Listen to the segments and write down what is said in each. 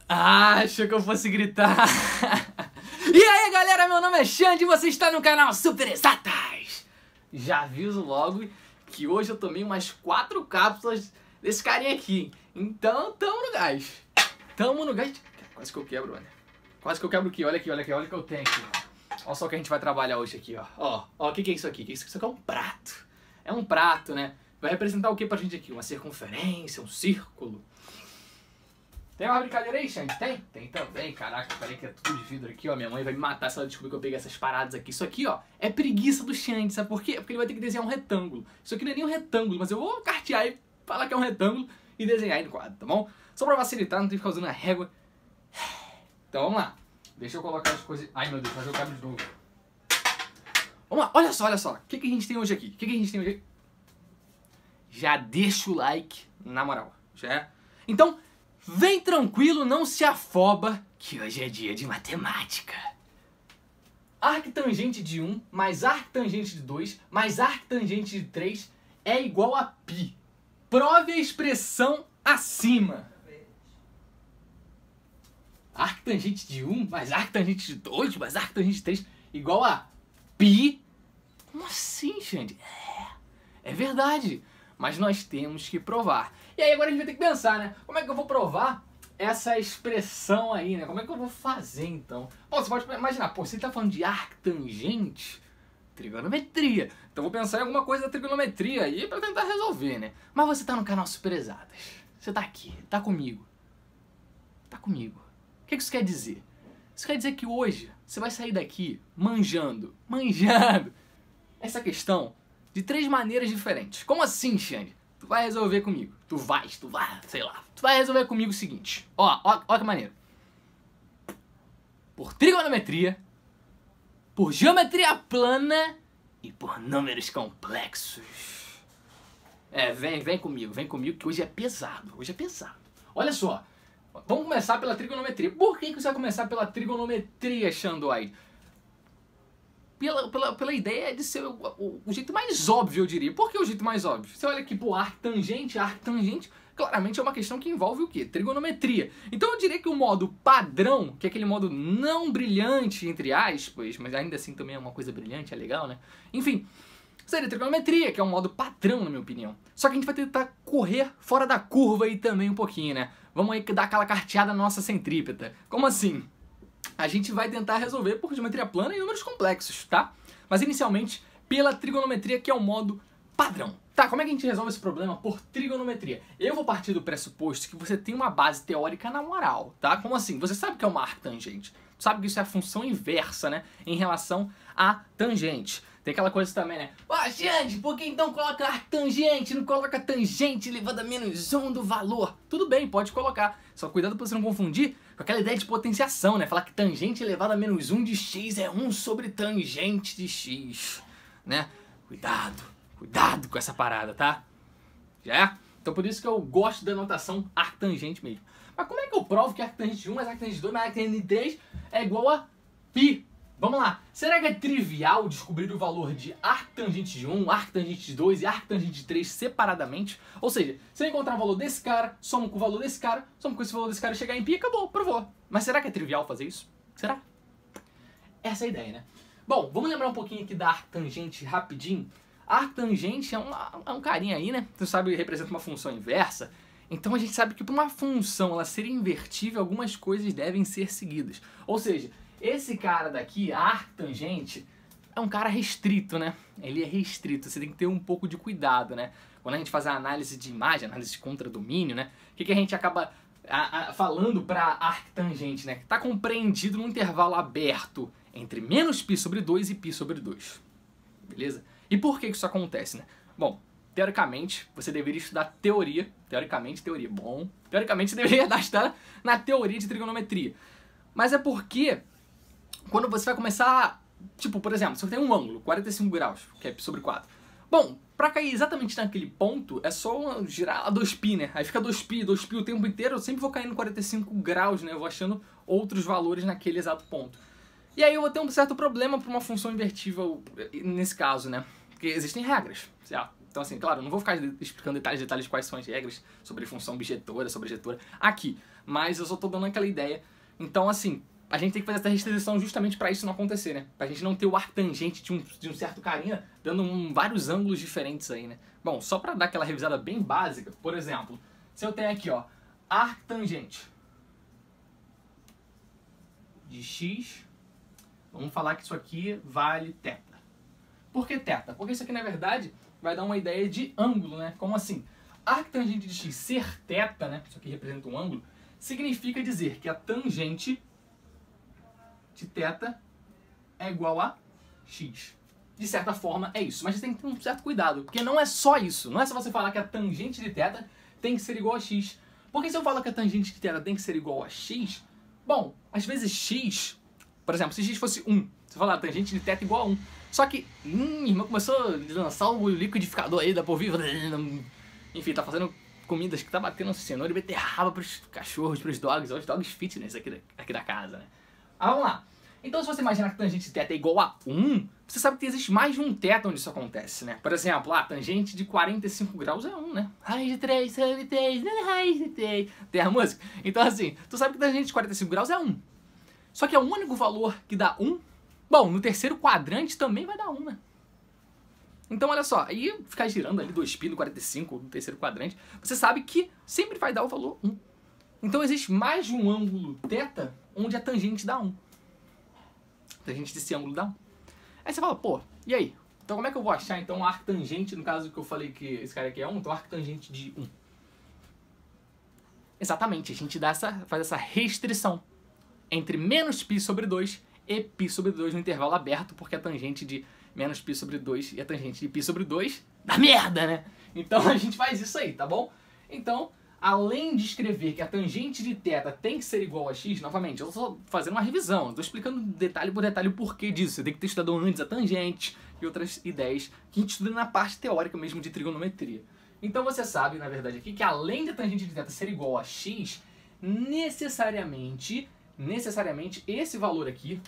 Ah, achou que eu fosse gritar? E aí galera, meu nome é Xande e você está no canal Super Exatas. Já aviso logo que hoje eu tomei umas 4 cápsulas desse carinha aqui. Então tamo no gás. Tamo no gás. Quase que eu quebro, mano. Quase que eu quebro aqui, olha aqui, olha aqui, olha o que eu tenho aqui. Olha só o que a gente vai trabalhar hoje aqui, ó. Ó, o que é isso aqui? Isso aqui é um prato. É um prato, né? Vai representar o que pra gente aqui? Uma circunferência, um círculo. Tem uma brincadeira aí, Xande? Tem? Tem também, caraca, peraí que é tudo de vidro aqui, ó. Minha mãe vai me matar se ela descobrir que eu peguei essas paradas aqui. Isso aqui, ó, é preguiça do Xande, sabe por quê? Porque ele vai ter que desenhar um retângulo. Isso aqui não é nem um retângulo, mas eu vou cartear e falar que é um retângulo e desenhar aí no quadro, tá bom? Só pra facilitar, não tem que ficar usando a régua. Então vamos lá. Deixa eu colocar as coisas... Ai meu Deus, vai jogar de novo. Vamos lá, olha só, olha só. O que a gente tem hoje aqui? O que a gente tem hoje aqui? Já deixa o like, na moral. Já é? Então... vem tranquilo, não se afoba, que hoje é dia de matemática. Arctangente de 1 mais arctangente de 2 mais arctangente de 3 é igual a π. Prove a expressão acima. Arctangente de 1 mais arctangente de 2 mais arctangente de 3 igual a π? Como assim, Xande? É verdade. Mas nós temos que provar. E aí agora a gente vai ter que pensar, né? Como é que eu vou provar essa expressão aí, né? Como é que eu vou fazer, então? Pô, você pode imaginar, pô, se ele tá falando de arctangente, trigonometria. Então eu vou pensar em alguma coisa da trigonometria aí pra tentar resolver, né? Mas você tá no canal Super Exatas. Você tá aqui, tá comigo. Tá comigo. O que isso quer dizer? Isso quer dizer que hoje você vai sair daqui manjando essa questão de 3 maneiras diferentes. Como assim, Xande? Tu vai resolver comigo. Tu vai, sei lá. Tu vai resolver comigo o seguinte. Ó que maneiro. Por trigonometria, por geometria plana e por números complexos. Vem comigo que hoje é pesado. Hoje é pesado. Olha só. Vamos começar pela trigonometria. Por que você vai começar pela trigonometria, Xandói? Pela ideia de ser o jeito mais óbvio, eu diria. Por que o jeito mais óbvio? Você olha aqui, pô, arctangente, claramente é uma questão que envolve o quê? Trigonometria. Então eu diria que o modo padrão, que é aquele modo não brilhante, entre aspas, mas ainda assim também é uma coisa brilhante, é legal, né? Enfim, seria trigonometria, que é um modo padrão, na minha opinião. Só que a gente vai tentar correr fora da curva aí também um pouquinho, né? Vamos aí dar aquela carteada na nossa centrípeta. Como assim? A gente vai tentar resolver por geometria plana e números complexos, tá? Mas inicialmente pela trigonometria, que é o modo padrão. Tá, como é que a gente resolve esse problema por trigonometria? Eu vou partir do pressuposto que você tem uma base teórica na moral, tá? Como assim? Você sabe que é uma arctangente. Tu sabe que isso é a função inversa, né? Em relação à tangente. Tem aquela coisa também, né? Xande, por que então coloca arctangente, não coloca tangente elevado a menos 1 do valor? Tudo bem, pode colocar. Só cuidado pra você não confundir com aquela ideia de potenciação, né? Falar que tangente elevado a menos 1 de x é 1 sobre tangente de x, né? Cuidado com essa parada, tá? Já é? Então por isso que eu gosto da notação arctangente mesmo. Mas como é que eu provo que arctangente de 1 mais arctangente de 2 mais arctangente de 3 é igual a π? Vamos lá. Será que é trivial descobrir o valor de arctangente de 1, arctangente de 2 e arctangente de 3 separadamente? Ou seja, se eu encontrar o valor desse cara, somo com o valor desse cara, somo com esse valor desse cara e chegar em π, acabou, provou. Mas será que é trivial fazer isso? Será? Essa é a ideia, né? Bom, vamos lembrar um pouquinho aqui da arctangente rapidinho. A arctangente é um carinha aí, né? Você sabe, representa uma função inversa. Então a gente sabe que para uma função ela ser invertível, algumas coisas devem ser seguidas. Ou seja, esse cara daqui, a arctangente, é um cara restrito, né? Ele é restrito, você tem que ter um pouco de cuidado, né? Quando a gente faz a análise de imagem, análise de contradomínio, né? O que a gente acaba falando para arctangente, né? Está compreendido num intervalo aberto entre menos π sobre 2 e π sobre 2. Beleza? E por que isso acontece, né? Bom, teoricamente, você deveria estudar teoria. Teoricamente você deveria estudar na teoria de trigonometria. Mas é porque quando você vai começar, tipo, por exemplo, se você tem um ângulo, 45 graus, que é π sobre 4. Bom, pra cair exatamente naquele ponto, é só girar a 2π, né? Aí fica 2π o tempo inteiro, eu sempre vou cair no 45 graus, né? Eu vou achando outros valores naquele exato ponto. E aí eu vou ter um certo problema para uma função invertível nesse caso, né? Porque existem regras, certo? Então assim, claro, eu não vou ficar explicando detalhes quais são as regras sobre função bijetora, sobre ejetora aqui. mas eu só tô dando aquela ideia. Então, assim, a gente tem que fazer essa restrição justamente para isso não acontecer, né? Pra gente não ter o arctangente de um certo carinha dando vários ângulos diferentes aí, né? Bom, só pra dar aquela revisada bem básica, por exemplo, se eu tenho aqui, ó, arctangente de x, vamos falar que isso aqui vale θ. Por que θ? Porque isso aqui, na verdade, vai dar uma ideia de ângulo, né? Como assim? Arctangente de x ser θ, né? Isso aqui representa um ângulo, significa dizer que a tangente de θ é igual a x. De certa forma é isso, mas você tem que ter um certo cuidado, porque não é só isso. Não é só você falar que a tangente de θ tem que ser igual a x. Porque se eu falo que a tangente de θ tem que ser igual a x, bom, às vezes x, por exemplo, se x fosse 1, você fala a tangente de θ igual a 1. Só que, irmão começou a lançar o liquidificador aí da polvilha, enfim, tá fazendo comidas que tá batendo cenoura e beterraba pros cachorros, pros dogs, os dogs fitness aqui da casa, né? Vamos lá. Então, se você imaginar que a tangente de θ é igual a 1, você sabe que existe mais de um θ onde isso acontece, né? Por exemplo, a tangente de 45 graus é 1, né? Raiz de 3, raiz de 3, raiz de 3. Tem a música? Então, assim, tu sabe que a tangente de 45 graus é 1. Só que é o único valor que dá 1. Bom, no terceiro quadrante também vai dar 1, né? Então, olha só, aí ficar girando ali 2π no 45, no terceiro quadrante, você sabe que sempre vai dar o valor 1. Então, existe mais de um ângulo θ onde a tangente dá 1. A tangente desse ângulo dá 1. Aí você fala, pô, e aí? Então, como é que eu vou achar, então, o arctangente, no caso que eu falei que esse cara aqui é 1, então, o arctangente de 1? Exatamente, a gente faz essa restrição entre menos π sobre 2 e π sobre 2 no intervalo aberto, porque a tangente de menos π sobre 2 e a tangente de π sobre 2 dá merda, né? Então a gente faz isso aí, tá bom? Então, além de escrever que a tangente de θ tem que ser igual a x, novamente, eu estou fazendo uma revisão, eu tô explicando detalhe por detalhe o porquê disso. Você tem que ter estudado antes a tangente e outras ideias que a gente estuda na parte teórica mesmo de trigonometria. Então você sabe, na verdade, aqui que além da tangente de θ ser igual a x, necessariamente esse valor aqui,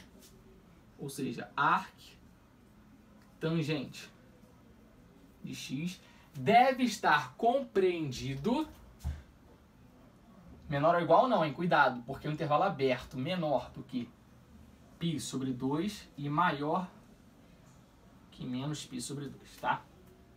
ou seja, arctangente de x, deve estar compreendido menor ou igual não, hein? Cuidado, porque é um intervalo aberto menor do que π sobre 2 e maior que menos π sobre 2, tá?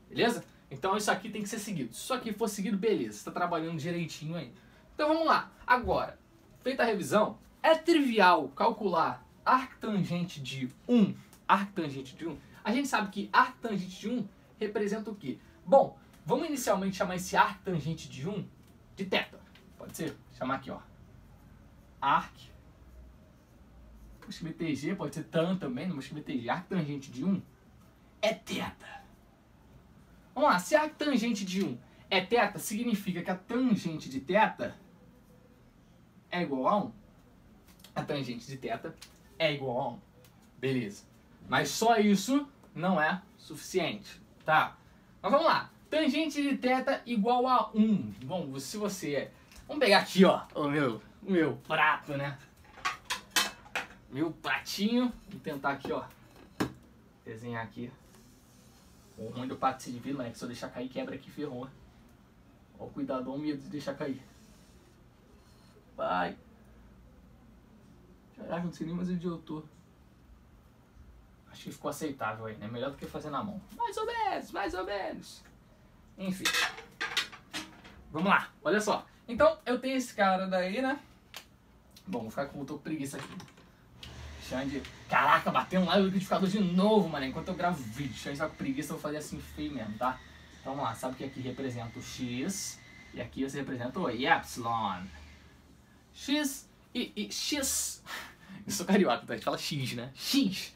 Beleza? Então isso aqui tem que ser seguido. Se isso aqui for seguido, beleza, você está trabalhando direitinho aí. Então vamos lá. Agora, feita a revisão, é trivial calcular arctangente de 1. Arctangente de 1. A gente sabe que arctangente de 1 representa o quê? Bom, vamos inicialmente chamar esse arctangente de 1 de θ. Pode ser? Vou chamar aqui, ó. Arc. Vou escrever TG, pode ser tan também, não vou escrever TG. Arctangente de 1 é θ. Vamos lá, se a arctangente de 1 é θ, significa que a tangente de θ é igual a 1. A tangente de θ é igual a 1. Beleza. Mas só isso não é suficiente, tá? Mas vamos lá. Tangente de θ igual a 1. Bom, se você é... Vamos pegar aqui, ó, o meu prato, né? Meu pratinho. Vou tentar aqui, ó, desenhar aqui. O ruim do prato se divide, né? Que se eu deixar cair, quebra aqui, ferrou. Ó, cuidado, ó, o medo de deixar cair. Vai. Caraca, não sei nem mais onde eu tô. Acho que ficou aceitável aí, né? Melhor do que fazer na mão. Mais ou menos, mais ou menos. Enfim. Vamos lá, olha só. Então, eu tenho esse cara daí, né? Bom, vou ficar com preguiça aqui. Xande. Caraca, bateu lá o liquidificador de novo, mano. Enquanto eu gravo vídeo. Xande tá com preguiça, eu vou fazer assim feio mesmo, tá? Então vamos lá, sabe que aqui representa o x. E aqui você representa o y. X e x. Eu sou carioca, tá? A gente fala x, né? X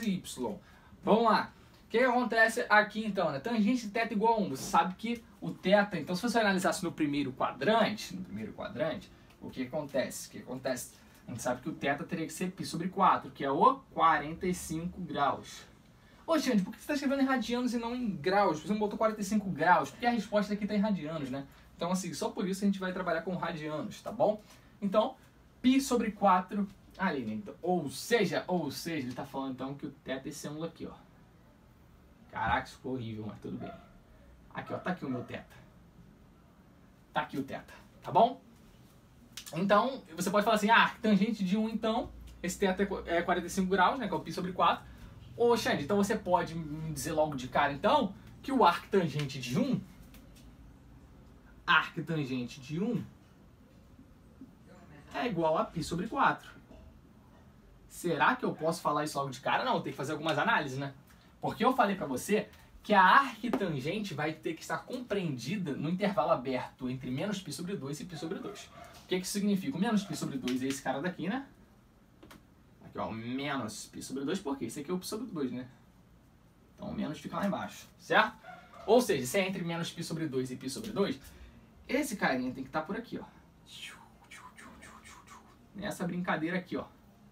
e y. Vamos lá. O que acontece aqui então, né? Tangente de θ igual a 1. Você sabe que o θ, então se você analisasse no primeiro quadrante, o que acontece? A gente sabe que o θ teria que ser π sobre 4, que é o 45 graus. Ô, gente, por que você está escrevendo em radianos e não em graus? Você não botou 45 graus? Porque a resposta aqui está em radianos, né? Então, assim, só por isso a gente vai trabalhar com radianos, tá bom? Então, π sobre 4 ali, né? Então, ou seja, ele está falando então que o θ é esse ângulo aqui, ó. Caraca, isso ficou horrível, mas tudo bem. Aqui, ó, tá aqui o meu θ. Tá aqui o θ, tá bom? Então, você pode falar assim, arctangente de 1, então, esse teto é 45 graus, né, que é o π sobre 4. Ô, Xande, então você pode me dizer logo de cara, então, que o arctangente de 1 é igual a π sobre 4. Será que eu posso falar isso logo de cara? Não, tem que fazer algumas análises, né? Porque eu falei pra você que a arctangente vai ter que estar compreendida no intervalo aberto entre menos π sobre 2 e π sobre 2. O que isso significa? O menos π sobre 2 é esse cara daqui, né? Aqui, ó, menos π sobre 2, por quê? Esse aqui é o π sobre 2, né? Então o menos fica lá embaixo, certo? Ou seja, se é entre menos π sobre 2 e π sobre 2, esse carinha tem que estar por aqui, ó. Nessa brincadeira aqui, ó.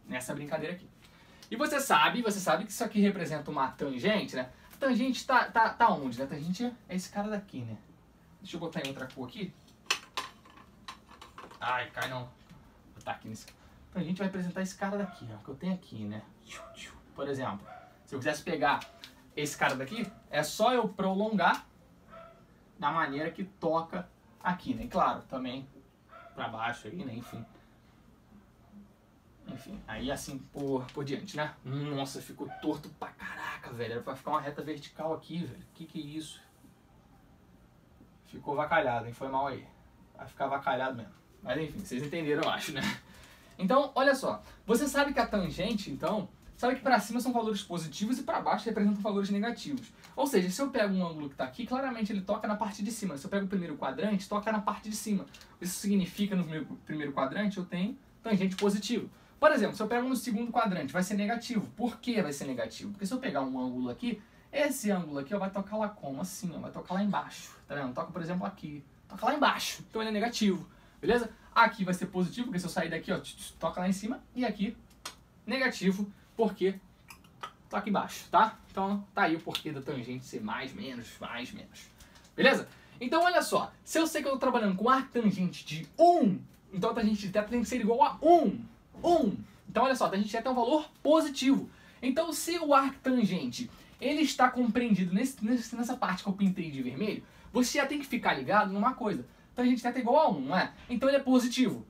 Nessa brincadeira aqui. E você sabe que isso aqui representa uma tangente, né? A tangente tá onde, né? A tangente é esse cara daqui, né? Deixa eu botar em outra cor aqui. Ai, cai não. Vou botar aqui nesse. A tangente vai representar esse cara daqui, ó. Que eu tenho aqui, né? Por exemplo, se eu quisesse pegar esse cara daqui, é só eu prolongar da maneira que toca aqui, né? E claro, também pra baixo aí, né? Enfim, aí assim por diante, né? Nossa, ficou torto pra caraca, velho. Era pra ficar uma reta vertical aqui, velho. Que é isso? Ficou vacalhado, hein? Foi mal aí. Vai ficar vacalhado mesmo. Mas enfim, vocês entenderam, eu acho, né? Então, olha só. Você sabe que a tangente, então, sabe que pra cima são valores positivos e pra baixo representam valores negativos. Ou seja, se eu pego um ângulo que tá aqui, claramente ele toca na parte de cima. Se eu pego o primeiro quadrante, toca na parte de cima. Isso significa, no meu primeiro quadrante, eu tenho tangente positivo. Por exemplo, se eu pego no segundo quadrante, vai ser negativo. Por que vai ser negativo? Porque se eu pegar um ângulo aqui, esse ângulo aqui ó, vai tocar lá como? Assim, ó, vai tocar lá embaixo. Tá vendo? Toca, por exemplo, aqui. Toca lá embaixo. Então ele é negativo. Beleza? Aqui vai ser positivo, porque se eu sair daqui, ó, toca lá em cima. E aqui, negativo, porque toca embaixo, tá? Então tá aí o porquê da tangente ser mais, menos. Beleza? Então olha só. Se eu sei que eu tô trabalhando com arctangente de 1, então a tangente de θ tem que ser igual a 1. Então olha só, a tangente θ é um valor positivo. Então se o arctangente ele está compreendido nessa parte que eu pintei de vermelho, você já tem que ficar ligado numa coisa. Tangente θ é igual a 1, não é? Então ele é positivo.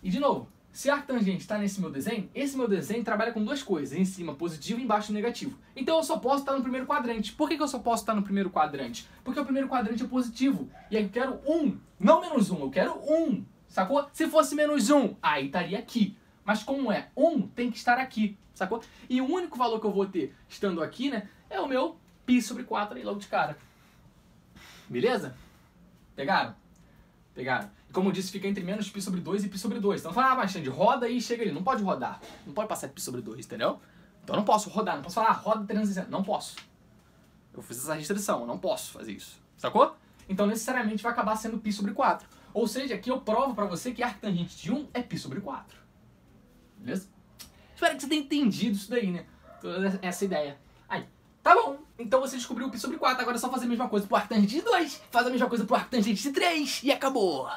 E de novo, se a arctangente está nesse meu desenho, esse meu desenho trabalha com duas coisas, em cima positivo e embaixo negativo. Então eu só posso estar no primeiro quadrante. Por que eu só posso estar no primeiro quadrante? Porque o primeiro quadrante é positivo. E aí eu quero 1, não menos 1, eu quero 1. Sacou? Se fosse menos 1, aí estaria aqui. Mas como é 1, tem que estar aqui, sacou? E o único valor que eu vou ter estando aqui, né, é o meu π sobre 4 aí logo de cara. Beleza? Pegaram? Pegaram. E como eu disse, fica entre menos π sobre 2 e π sobre 2. Então fala, mas Xande, roda aí e chega ali. Não pode rodar. Não pode passar de π sobre 2, entendeu? Então eu não posso rodar. Não posso falar, roda 360. Não posso. Eu fiz essa restrição, eu não posso fazer isso. Sacou? Então necessariamente vai acabar sendo π sobre 4. Ou seja, aqui eu provo pra você que a arctangente de 1 é π sobre 4. Beleza? Espero que você tenha entendido isso daí, né? Toda essa ideia. Aí, tá bom. Então você descobriu o π sobre 4. Agora é só fazer a mesma coisa pro arctangente de 2. Faz a mesma coisa pro arctangente de 3. E acabou.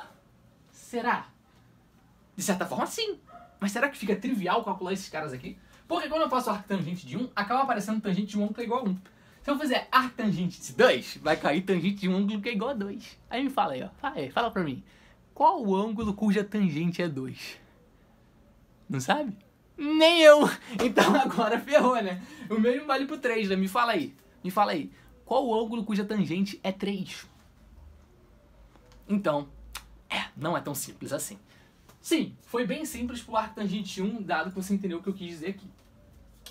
Será? De certa forma, sim. Mas será que fica trivial calcular esses caras aqui? Porque quando eu faço arctangente de 1, acaba aparecendo tangente de um ângulo que é igual a 1. Se eu fizer arctangente de 2, vai cair tangente de um ângulo que é igual a 2. Aí me fala aí, ó. Fala pra mim. Qual o ângulo cuja tangente é 2? Não sabe? Nem eu! Então agora ferrou, né? O mesmo vale pro 3, né? Me fala aí. Qual o ângulo cuja tangente é 3? Então, não é tão simples assim. Sim, foi bem simples pro arctangente 1, dado que você entendeu o que eu quis dizer aqui.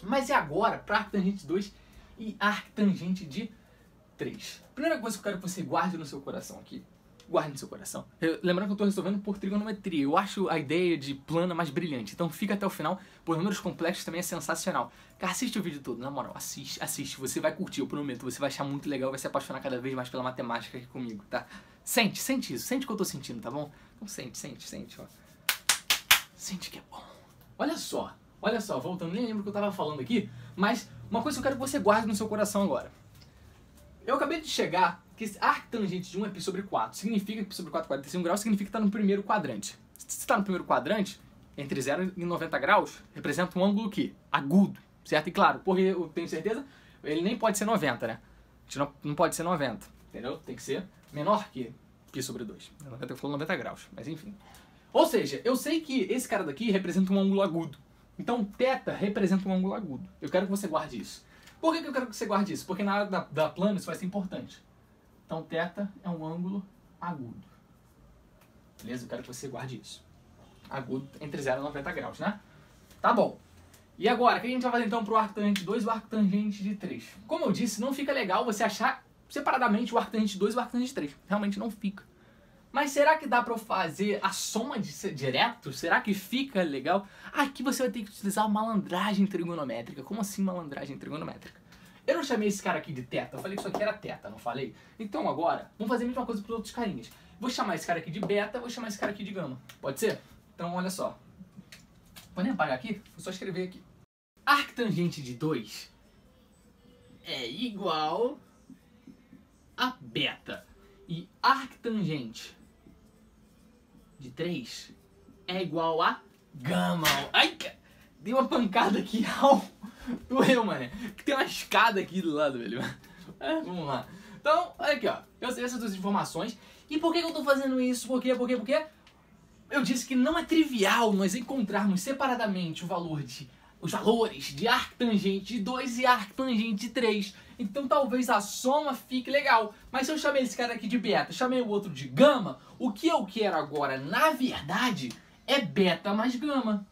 Mas e agora para arctangente 2 e arctangente de 3? Primeira coisa que eu quero que você guarde no seu coração aqui. Guarde no seu coração. Lembrando que eu estou resolvendo por trigonometria. Eu acho a ideia de plana mais brilhante. Então fica até o final. Por números complexos também é sensacional. Cara, assiste o vídeo todo. Na moral, assiste. Você vai curtir, eu prometo. Você vai achar muito legal. Vai se apaixonar cada vez mais pela matemática aqui comigo, tá? Sente isso. Sente o que eu tô sentindo, tá bom? Então sente, ó. Sente que é bom. Olha só, voltando. Nem lembro o que eu tava falando aqui. Mas uma coisa que eu quero que você guarde no seu coração agora. Eu acabei de chegar que esse arctangente de 1 é π sobre 4. Significa que π sobre 4 é 45 graus, significa que está no primeiro quadrante. Se está no primeiro quadrante, entre 0 e 90 graus, representa um ângulo que? Agudo, certo? E claro, porque eu tenho certeza, ele nem pode ser 90, né? A gente não pode ser 90, entendeu? Tem que ser menor que π sobre 2. 90 falou 90 graus, mas enfim. Ou seja, eu sei que esse cara daqui representa um ângulo agudo. Então, θ representa um ângulo agudo. Eu quero que você guarde isso. Por que eu quero que você guarde isso? Porque na hora da plano isso vai ser importante. Então, θ é um ângulo agudo. Beleza? Eu quero que você guarde isso. Agudo entre 0 e 90 graus, né? Tá bom. E agora, o que a gente vai fazer então pro arco tangente 2 e o arco tangente de 3? Como eu disse, não fica legal você achar separadamente o arco tangente 2 e o arco tangente 3. Realmente não fica. Mas será que dá pra eu fazer a soma direto? Será que fica legal? Aqui você vai ter que utilizar malandragem trigonométrica. Como assim malandragem trigonométrica? Eu não chamei esse cara aqui de θ, eu falei que isso aqui era θ, não falei? Então agora, vamos fazer a mesma coisa para os outros carinhas. Vou chamar esse cara aqui de beta, vou chamar esse cara aqui de gama. Pode ser? Então olha só. Vou nem apagar aqui, vou só escrever aqui. Arctangente de 2 é igual a beta. E arctangente de 3 é igual a gama. Ai, dei uma pancada aqui. Doeu, mano. Tem uma escada aqui do lado, velho. Vamos lá. Então, olha aqui, ó. Eu sei essas duas informações. E por que eu tô fazendo isso? Por quê? Porque eu disse que não é trivial nós encontrarmos separadamente os valores de arctangente de 2 e arctangente de 3. Então talvez a soma fique legal. Mas se eu chamei esse cara aqui de beta, chamei o outro de gama, o que eu quero agora, na verdade, é beta mais gama.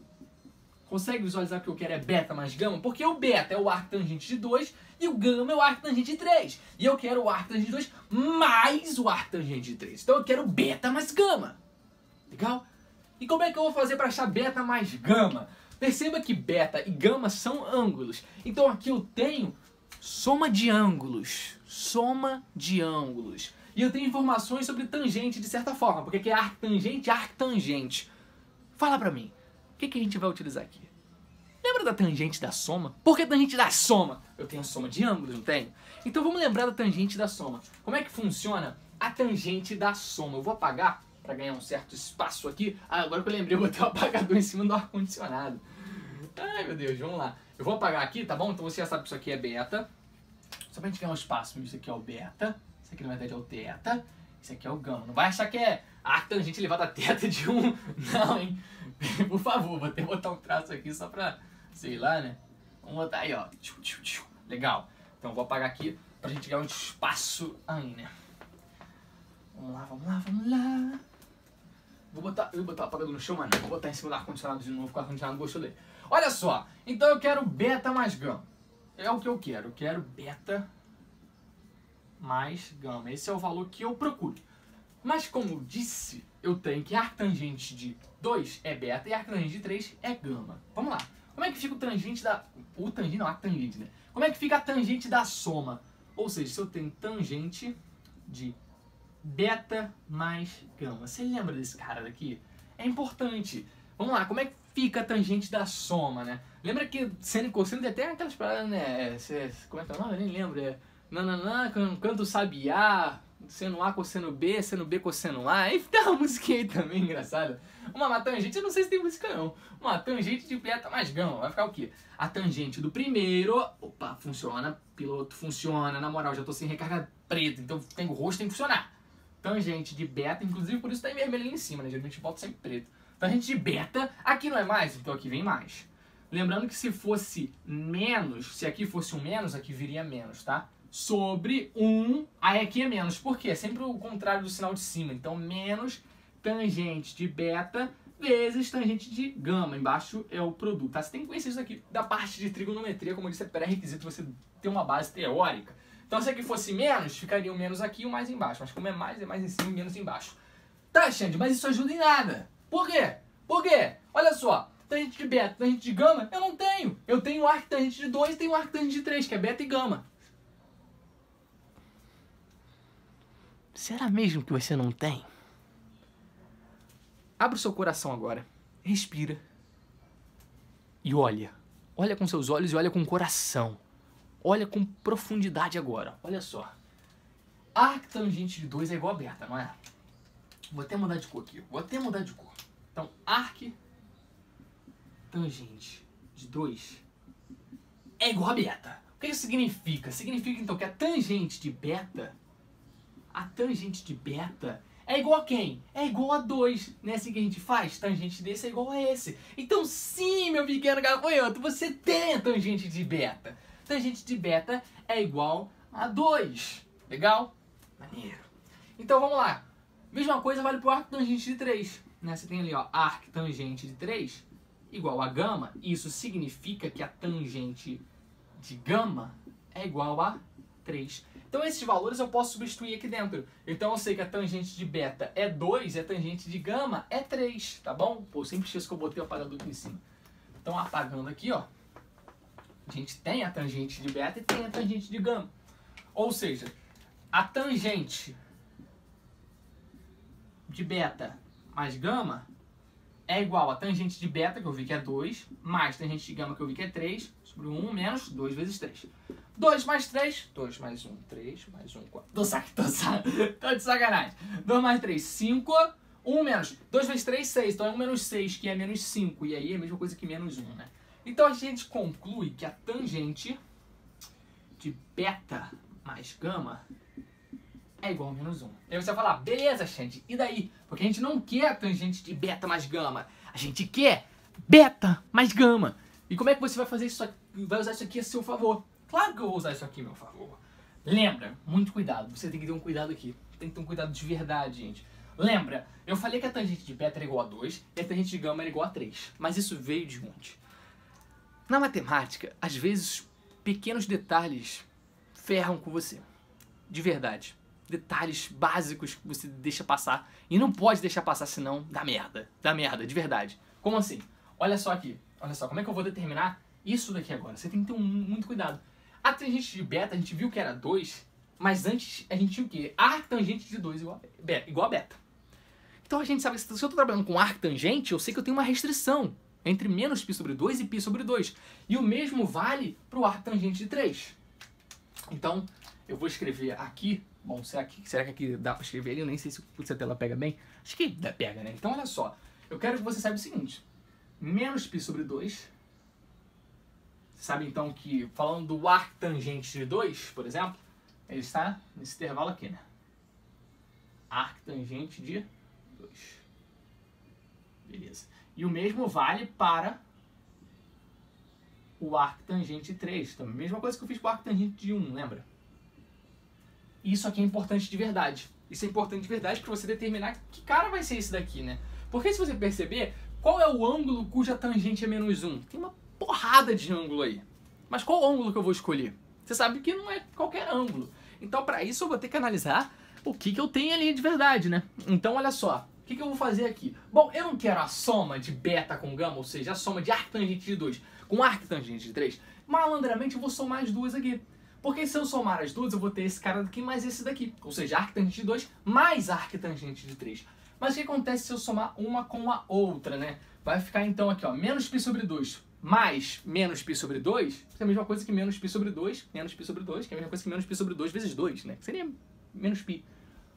Consegue visualizar que eu quero é beta mais gama? Porque o beta é o arctangente de 2 e o gama é o arctangente de 3. E eu quero o arctangente de 2 mais o arctangente de 3. Então eu quero beta mais gama. Legal? E como é que eu vou fazer para achar beta mais gama? Perceba que beta e gama são ângulos. Então aqui eu tenho soma de ângulos. Soma de ângulos. E eu tenho informações sobre tangente de certa forma. Porque aqui é arctangente e arctangente. Fala pra mim. O que a gente vai utilizar aqui? Lembra da tangente da soma? Por que tangente da soma? Eu tenho soma de ângulos, não tenho? Então vamos lembrar da tangente da soma. Como é que funciona a tangente da soma? Eu vou apagar para ganhar um certo espaço aqui. Ah, agora que eu lembrei, eu botei o apagador em cima do ar-condicionado. Ai, meu Deus, vamos lá. Eu vou apagar aqui, tá bom? Então você já sabe que isso aqui é beta. Só pra gente ganhar um espaço. Isso aqui é o beta. Isso aqui na verdade é o θ. Isso aqui é o gama. Não vai achar que é a tangente elevada a θ de 1. Não, hein? Por favor, vou até botar um traço aqui só pra, sei lá, né? Vamos botar aí, ó. Legal. Então eu vou apagar aqui pra gente ganhar um espaço aí, né? Vamos lá, vamos lá, vamos lá. Eu vou botar o apagador no chão, mas não. Vou botar em cima do ar-condicionado de novo, porque o ar-condicionado gostou dele. Olha só. Então eu quero beta mais gama. É o que eu quero. Eu quero beta mais gama. Esse é o valor que eu procuro. Mas como eu disse, eu tenho que arctangente de 2 é beta e arctangente de 3 é gama. Vamos lá. Como é que fica o tangente da... O tangente não, arctangente, né? Como é que fica a tangente da soma? Ou seja, se eu tenho tangente de beta mais gama. Você lembra desse cara daqui? É importante. Vamos lá, como é que fica a tangente da soma, né? Lembra que seno e cosseno tem até aquelas paradas, né? Como é que é o nome? Eu nem lembro. É nananã, canto sabiá, seno A, cosseno B, cosseno A. E tem uma musiquinha aí também engraçada. Uma tangente, eu não sei se tem música não. Uma tangente de beta mais gama. Vai ficar o quê? A tangente do primeiro... Opa, funciona. Piloto, funciona. Na moral, já tô sem recarga preta. Então tem o rosto, tem que funcionar. Tangente de beta, inclusive por isso tá em vermelho ali em cima, né? Geralmente volta sempre preto. Tangente de beta, aqui não é mais, então aqui vem mais. Lembrando que se fosse menos, se aqui fosse um menos, aqui viria menos, tá? Sobre 1, aí aqui é menos. Por quê? É sempre o contrário do sinal de cima. Então, menos tangente de beta vezes tangente de gama. Embaixo é o produto, tá? Você tem que conhecer isso aqui da parte de trigonometria, como eu disse, é pré-requisito você ter uma base teórica. Então, se aqui fosse menos, ficaria o menos aqui e o mais embaixo. Mas como é mais em cima e menos embaixo. Tá, Xande, mas isso ajuda em nada. Por quê? Por quê? Olha só, tangente de beta, tangente de gama, eu não tenho. Eu tenho o arctangente de 2 e tenho o arctangente de 3, que é beta e gama. Será mesmo que você não tem? Abre o seu coração agora, respira e olha. Olha com seus olhos e olha com o coração. Olha com profundidade agora, olha só. Arctangente de 2 é igual a beta, não é? Vou até mudar de cor aqui, Então, arctangente de 2 é igual a beta. O que isso significa? Significa então que a tangente de beta é igual a quem? É igual a 2. Não é assim que a gente faz? Tangente desse é igual a esse. Então sim, meu pequeno gafanhoto, você tem a tangente de beta. Tangente de beta é igual a 2. Legal? Maneiro. Então vamos lá. Mesma coisa vale para o arctangente de 3. Né? Você tem ali, ó, arctangente de 3 igual a gama. Isso significa que a tangente de gama é igual a 3. Então esses valores eu posso substituir aqui dentro. Então eu sei que a tangente de beta é 2 e a tangente de gama é 3, tá bom? Pô, eu sempre esqueço que eu botei o apagador aqui em cima. Então apagando aqui, ó, a gente tem a tangente de beta e tem a tangente de gama. Ou seja, a tangente de beta mais gama é igual a tangente de beta, que eu vi que é 2, mais tangente de gama, que eu vi que é 3, sobre 1 menos 2 vezes 3. 2 mais 3, 2 mais 1, 3 mais 1, 4. Tô de sacanagem. 2 mais 3, 5. 1 menos 2 vezes 3, 6. Então é 1 menos 6, que é menos 5. E aí é a mesma coisa que menos 1, né? Então a gente conclui que a tangente de beta mais gama é igual a menos 1. Aí você vai falar, beleza, Xande, e daí? Porque a gente não quer a tangente de beta mais gama. A gente quer beta mais gama. E como é que você vai fazer isso aqui? Vai usar isso aqui a seu favor? Claro que eu vou usar isso aqui a meu favor. Lembra, muito cuidado. Você tem que ter um cuidado aqui. Tem que ter um cuidado de verdade, gente. Lembra, eu falei que a tangente de beta era igual a 2 e a tangente de gama era igual a 3. Mas isso veio de onde? Na matemática, às vezes, pequenos detalhes ferram com você. De verdade. Detalhes básicos que você deixa passar. E não pode deixar passar, senão dá merda. Dá merda, de verdade. Como assim? Olha só aqui. Olha só, como é que eu vou determinar isso daqui agora? Você tem que ter muito cuidado. A tangente de beta, a gente viu que era 2, mas antes a gente tinha o quê? Arctangente de 2 igual a beta. Então a gente sabe que se eu estou trabalhando com arctangente, eu sei que eu tenho uma restrição entre menos π sobre 2 e π sobre 2. E o mesmo vale para o arctangente de 3. Então, eu vou escrever aqui. Bom, será que aqui dá para escrever ali? Eu nem sei se a tela pega bem. Acho que pega, né? Então, olha só. Eu quero que você saiba o seguinte. Menos π sobre 2. Você sabe, então, que falando do arctangente de 2, por exemplo, ele está nesse intervalo aqui, né? Arctangente de 2. Beleza. E o mesmo vale para o arctangente de 3. Então, a mesma coisa que eu fiz para o arctangente de 1, lembra? Isso aqui é importante de verdade. Isso é importante de verdade para você determinar que cara vai ser esse daqui, né? Porque se você perceber, qual é o ângulo cuja tangente é menos 1? Tem uma porrada de ângulo aí. Mas qual ângulo que eu vou escolher? Você sabe que não é qualquer ângulo. Então, para isso, eu vou ter que analisar o que eu tenho ali de verdade, né? Então, olha só. O que eu vou fazer aqui? Bom, eu não quero a soma de beta com gama, ou seja, a soma de arctangente de 2 com arctangente de 3. Malandramente, eu vou somar as duas aqui. Porque se eu somar as duas, eu vou ter esse cara daqui mais esse daqui. Ou seja, arctangente de 2 mais arctangente de 3. Mas o que acontece se eu somar uma com a outra, né? Vai ficar então aqui, ó, menos π sobre 2 mais menos π sobre 2, que é a mesma coisa que menos π sobre 2, menos π sobre 2, que é a mesma coisa que menos π sobre 2 vezes 2, né? Que seria menos π.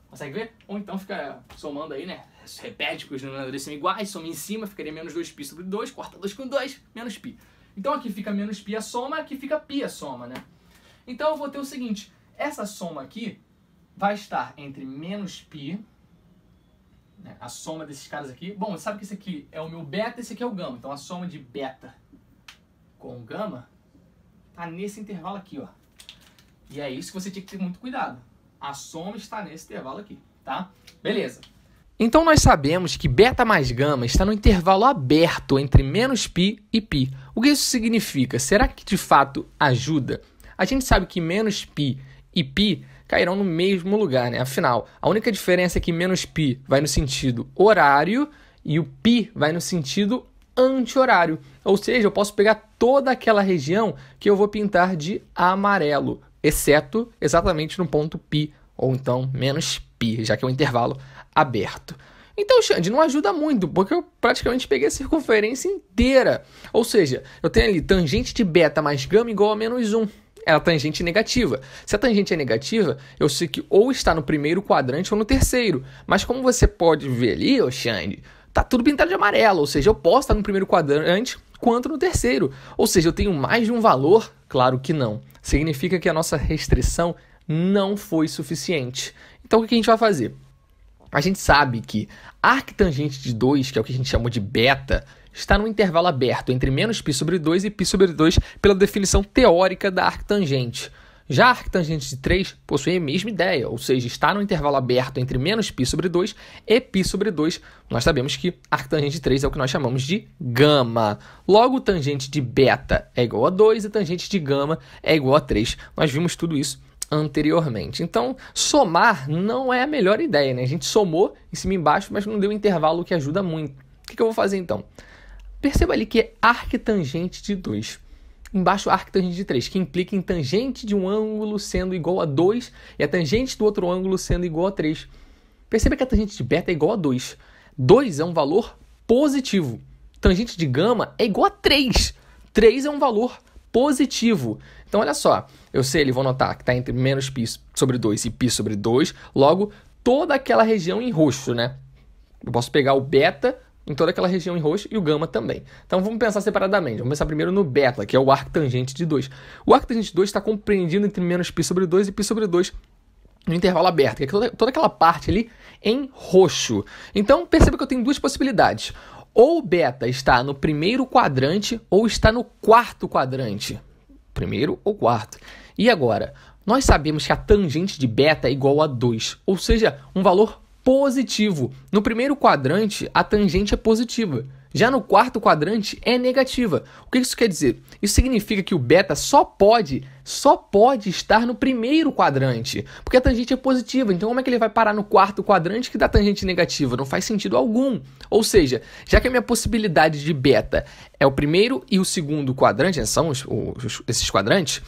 Consegue ver? Ou então fica somando aí, né? Repete porque os numeradores são iguais, soma em cima, ficaria menos 2π sobre 2, corta 2 com 2, menos π. Então aqui fica menos π a soma, aqui fica π a soma, né? Então eu vou ter o seguinte, essa soma aqui vai estar entre menos π, né, a soma desses caras aqui. Bom, sabe que esse aqui é o meu beta, esse aqui é o gama. Então a soma de beta com gama tá nesse intervalo aqui, ó. E é isso que você tinha que ter muito cuidado. A soma está nesse intervalo aqui, tá? Beleza. Então nós sabemos que beta mais gama está no intervalo aberto entre menos π e π. O que isso significa? Será que de fato ajuda? A gente sabe que menos π e π cairão no mesmo lugar, né? Afinal, a única diferença é que menos π vai no sentido horário e o π vai no sentido anti-horário. Ou seja, eu posso pegar toda aquela região que eu vou pintar de amarelo, exceto exatamente no ponto π, ou então menos π, já que é um intervalo aberto. Então, Xande, não ajuda muito, porque eu praticamente peguei a circunferência inteira. Ou seja, eu tenho ali tangente de beta mais gama igual a menos 1. É a tangente negativa. Se a tangente é negativa, eu sei que ou está no primeiro quadrante ou no terceiro. Mas como você pode ver ali, ô Xande, tá tudo pintado de amarelo. Ou seja, eu posso estar no primeiro quadrante quanto no terceiro. Ou seja, eu tenho mais de um valor? Claro que não. Significa que a nossa restrição não foi suficiente. Então, o que a gente vai fazer? A gente sabe que arctangente de 2, que é o que a gente chamou de beta, está no intervalo aberto entre menos π sobre 2 e π sobre 2 pela definição teórica da arctangente. Já a arctangente de 3 possui a mesma ideia, ou seja, está no intervalo aberto entre menos π sobre 2 e π sobre 2. Nós sabemos que a arctangente de 3 é o que nós chamamos de gama. Logo, tangente de beta é igual a 2 e tangente de gama é igual a 3. Nós vimos tudo isso anteriormente. Então, somar não é a melhor ideia, né? A gente somou em cima e embaixo, mas não deu intervalo, que ajuda muito. O que eu vou fazer então? Perceba ali que é arctangente de 2. Embaixo, arctangente de 3, que implica em tangente de um ângulo sendo igual a 2 e a tangente do outro ângulo sendo igual a 3. Perceba que a tangente de beta é igual a 2. 2 é um valor positivo. Tangente de gama é igual a 3. 3 é um valor positivo. Então, olha só. Eu sei, eles vão notar que está entre menos π sobre 2 e π sobre 2. Logo, toda aquela região em roxo, né? Eu posso pegar o beta em toda aquela região em roxo e o gama também. Então vamos pensar separadamente. Vamos pensar primeiro no beta, que é o arctangente de 2. O arctangente de 2 está compreendido entre menos π sobre 2 e π sobre 2 no intervalo aberto, que é toda aquela parte ali em roxo. Então perceba que eu tenho duas possibilidades. Ou o beta está no primeiro quadrante ou está no quarto quadrante. Primeiro ou quarto. E agora? Nós sabemos que a tangente de beta é igual a 2, ou seja, um valor positivo. No primeiro quadrante, a tangente é positiva. Já no quarto quadrante, é negativa. O que isso quer dizer? Isso significa que o beta só pode estar no primeiro quadrante, porque a tangente é positiva. Então, como é que ele vai parar no quarto quadrante que dá tangente negativa? Não faz sentido algum. Ou seja, já que a minha possibilidade de beta é o primeiro e o segundo quadrante, são esses quadrantes,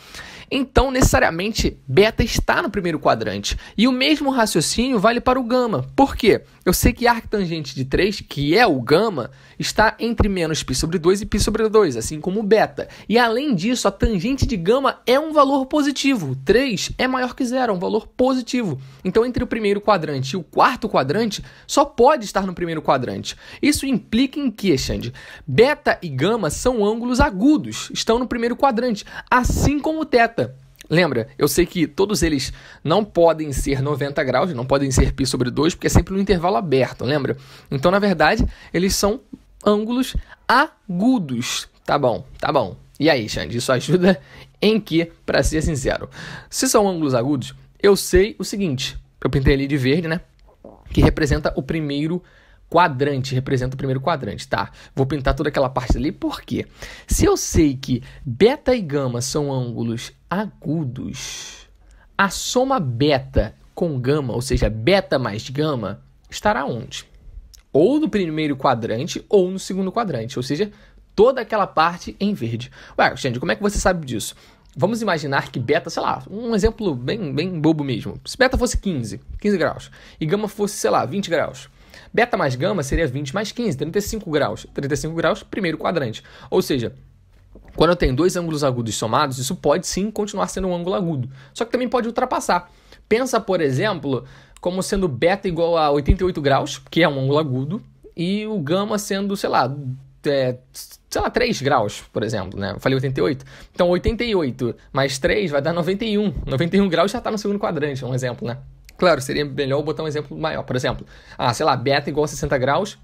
então, necessariamente, beta está no primeiro quadrante. E o mesmo raciocínio vale para o gama. Por quê? Eu sei que a arctangente de 3, que é o gama, está entre menos π sobre 2 e π sobre 2, assim como o beta. E, além disso, a tangente de gama é um valor positivo. 3 é maior que zero, é um valor positivo. Então, entre o primeiro quadrante e o quarto quadrante, só pode estar no primeiro quadrante. Isso implica em que, Xande? Beta e gama são ângulos agudos, estão no primeiro quadrante, assim como o θ. Lembra, eu sei que todos eles não podem ser 90 graus, não podem ser π sobre 2, porque é sempre no intervalo aberto, lembra? Então, na verdade, eles são ângulos agudos. Tá bom. E aí, Xande, isso ajuda em que, para ser sincero? Se são ângulos agudos, eu sei o seguinte, eu pintei ali de verde, né? Que representa o primeiro quadrante, tá? Vou pintar toda aquela parte ali, por quê? Se eu sei que beta e gama são ângulos agudos, a soma beta com gama, ou seja, beta mais gama, estará onde? Ou no primeiro quadrante ou no segundo quadrante, ou seja, toda aquela parte em verde. Ué, Xande, como é que você sabe disso? Vamos imaginar que beta, sei lá, um exemplo bem bobo mesmo. Se beta fosse 15 graus, e gama fosse, sei lá, 20 graus. Beta mais gama seria 20 mais 15, 35 graus. 35 graus, primeiro quadrante. Ou seja, quando eu tenho dois ângulos agudos somados, isso pode sim continuar sendo um ângulo agudo. Só que também pode ultrapassar. Pensa, por exemplo, como sendo beta igual a 88 graus, que é um ângulo agudo, e o gama sendo, sei lá, 3 graus, por exemplo, né? Eu falei 88. Então, 88 mais 3 vai dar 91. 91 graus já está no segundo quadrante, é um exemplo, né? Claro, seria melhor botar um exemplo maior. Por exemplo, sei lá, beta igual a 60 graus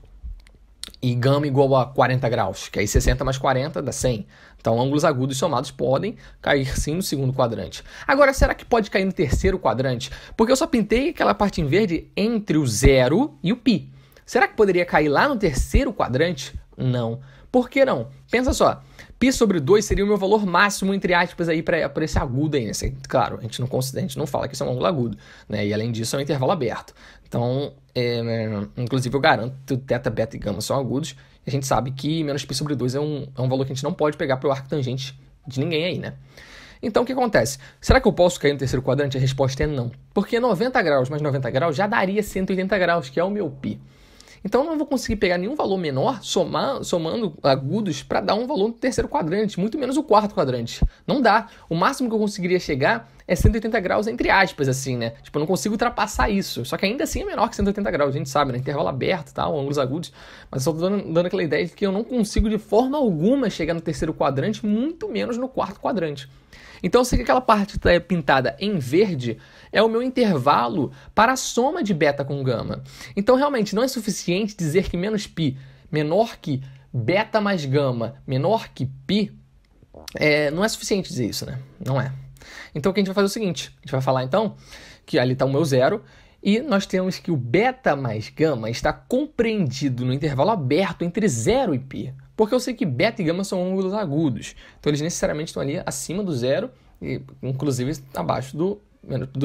e gama igual a 40 graus, que aí 60 mais 40 dá 100. Então, ângulos agudos somados podem cair sim no segundo quadrante. Agora, será que pode cair no terceiro quadrante? Porque eu só pintei aquela parte em verde entre o 0 e o π. Será que poderia cair lá no terceiro quadrante? Não. Por que não? Pensa só. π sobre 2 seria o meu valor máximo, entre aspas, aí para esse agudo aí, né? Claro, a gente não fala que isso é um ângulo agudo, né? E além disso, é um intervalo aberto. Então, inclusive, eu garanto que θ, beta e gama são agudos. E a gente sabe que menos π sobre 2 é um valor que a gente não pode pegar para o arctangente de ninguém aí, né? Então, o que acontece? Será que eu posso cair no terceiro quadrante? A resposta é não. Porque 90 graus mais 90 graus já daria 180 graus, que é o meu π. Então, eu não vou conseguir pegar nenhum valor menor somando agudos para dar um valor no terceiro quadrante, muito menos o quarto quadrante. Não dá. O máximo que eu conseguiria chegar é 180 graus entre aspas, assim, né? Tipo, eu não consigo ultrapassar isso. Só que ainda assim é menor que 180 graus, a gente sabe, né? Intervalo aberto e tal, ângulos agudos. Mas eu só tô dando aquela ideia de que eu não consigo de forma alguma chegar no terceiro quadrante, muito menos no quarto quadrante. Então eu sei que aquela parte que está pintada em verde é o meu intervalo para a soma de beta com gama. Então realmente não é suficiente dizer que menos π menor que beta mais gama menor que π. Não é suficiente dizer isso, né? Não é. Então o que a gente vai fazer é o seguinte, a gente vai falar então que ali está o meu zero e nós temos que o beta mais gama está compreendido no intervalo aberto entre 0 e π. Porque eu sei que beta e gama são ângulos agudos. Então eles necessariamente estão ali acima do zero e inclusive abaixo do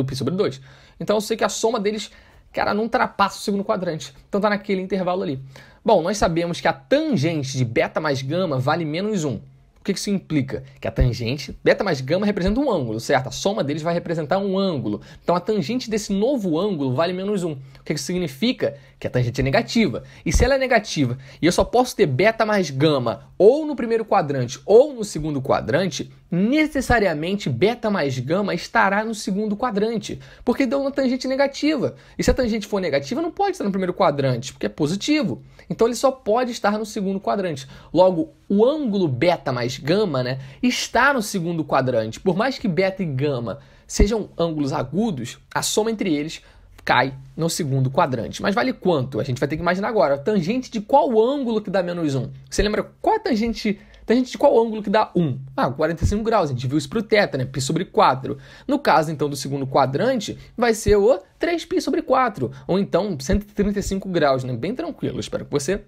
π sobre 2. Então eu sei que a soma deles, cara, não ultrapassa o segundo quadrante. Então tá naquele intervalo ali. Bom, nós sabemos que a tangente de beta mais gama vale menos 1. O que isso implica? Que a tangente, beta mais gama representa um ângulo, certo? A soma deles vai representar um ângulo. Então a tangente desse novo ângulo vale menos 1. O que isso significa? Que a tangente é negativa. E se ela é negativa e eu só posso ter beta mais gama ou no primeiro quadrante ou no segundo quadrante, necessariamente beta mais gama estará no segundo quadrante, porque deu uma tangente negativa. E se a tangente for negativa, não pode estar no primeiro quadrante, porque é positivo. Então ele só pode estar no segundo quadrante. Logo, o ângulo beta mais gama, né, está no segundo quadrante. Por mais que beta e gama sejam ângulos agudos, a soma entre eles cai no segundo quadrante. Mas vale quanto? A gente vai ter que imaginar agora. A tangente de qual ângulo que dá menos 1? Você lembra qual é a tangente de qual ângulo que dá 1? 45 graus. A gente viu isso para o θ, né? Π sobre 4. No caso, então, do segundo quadrante, vai ser o 3π sobre 4. Ou então, 135 graus, né? Bem tranquilo. Espero que você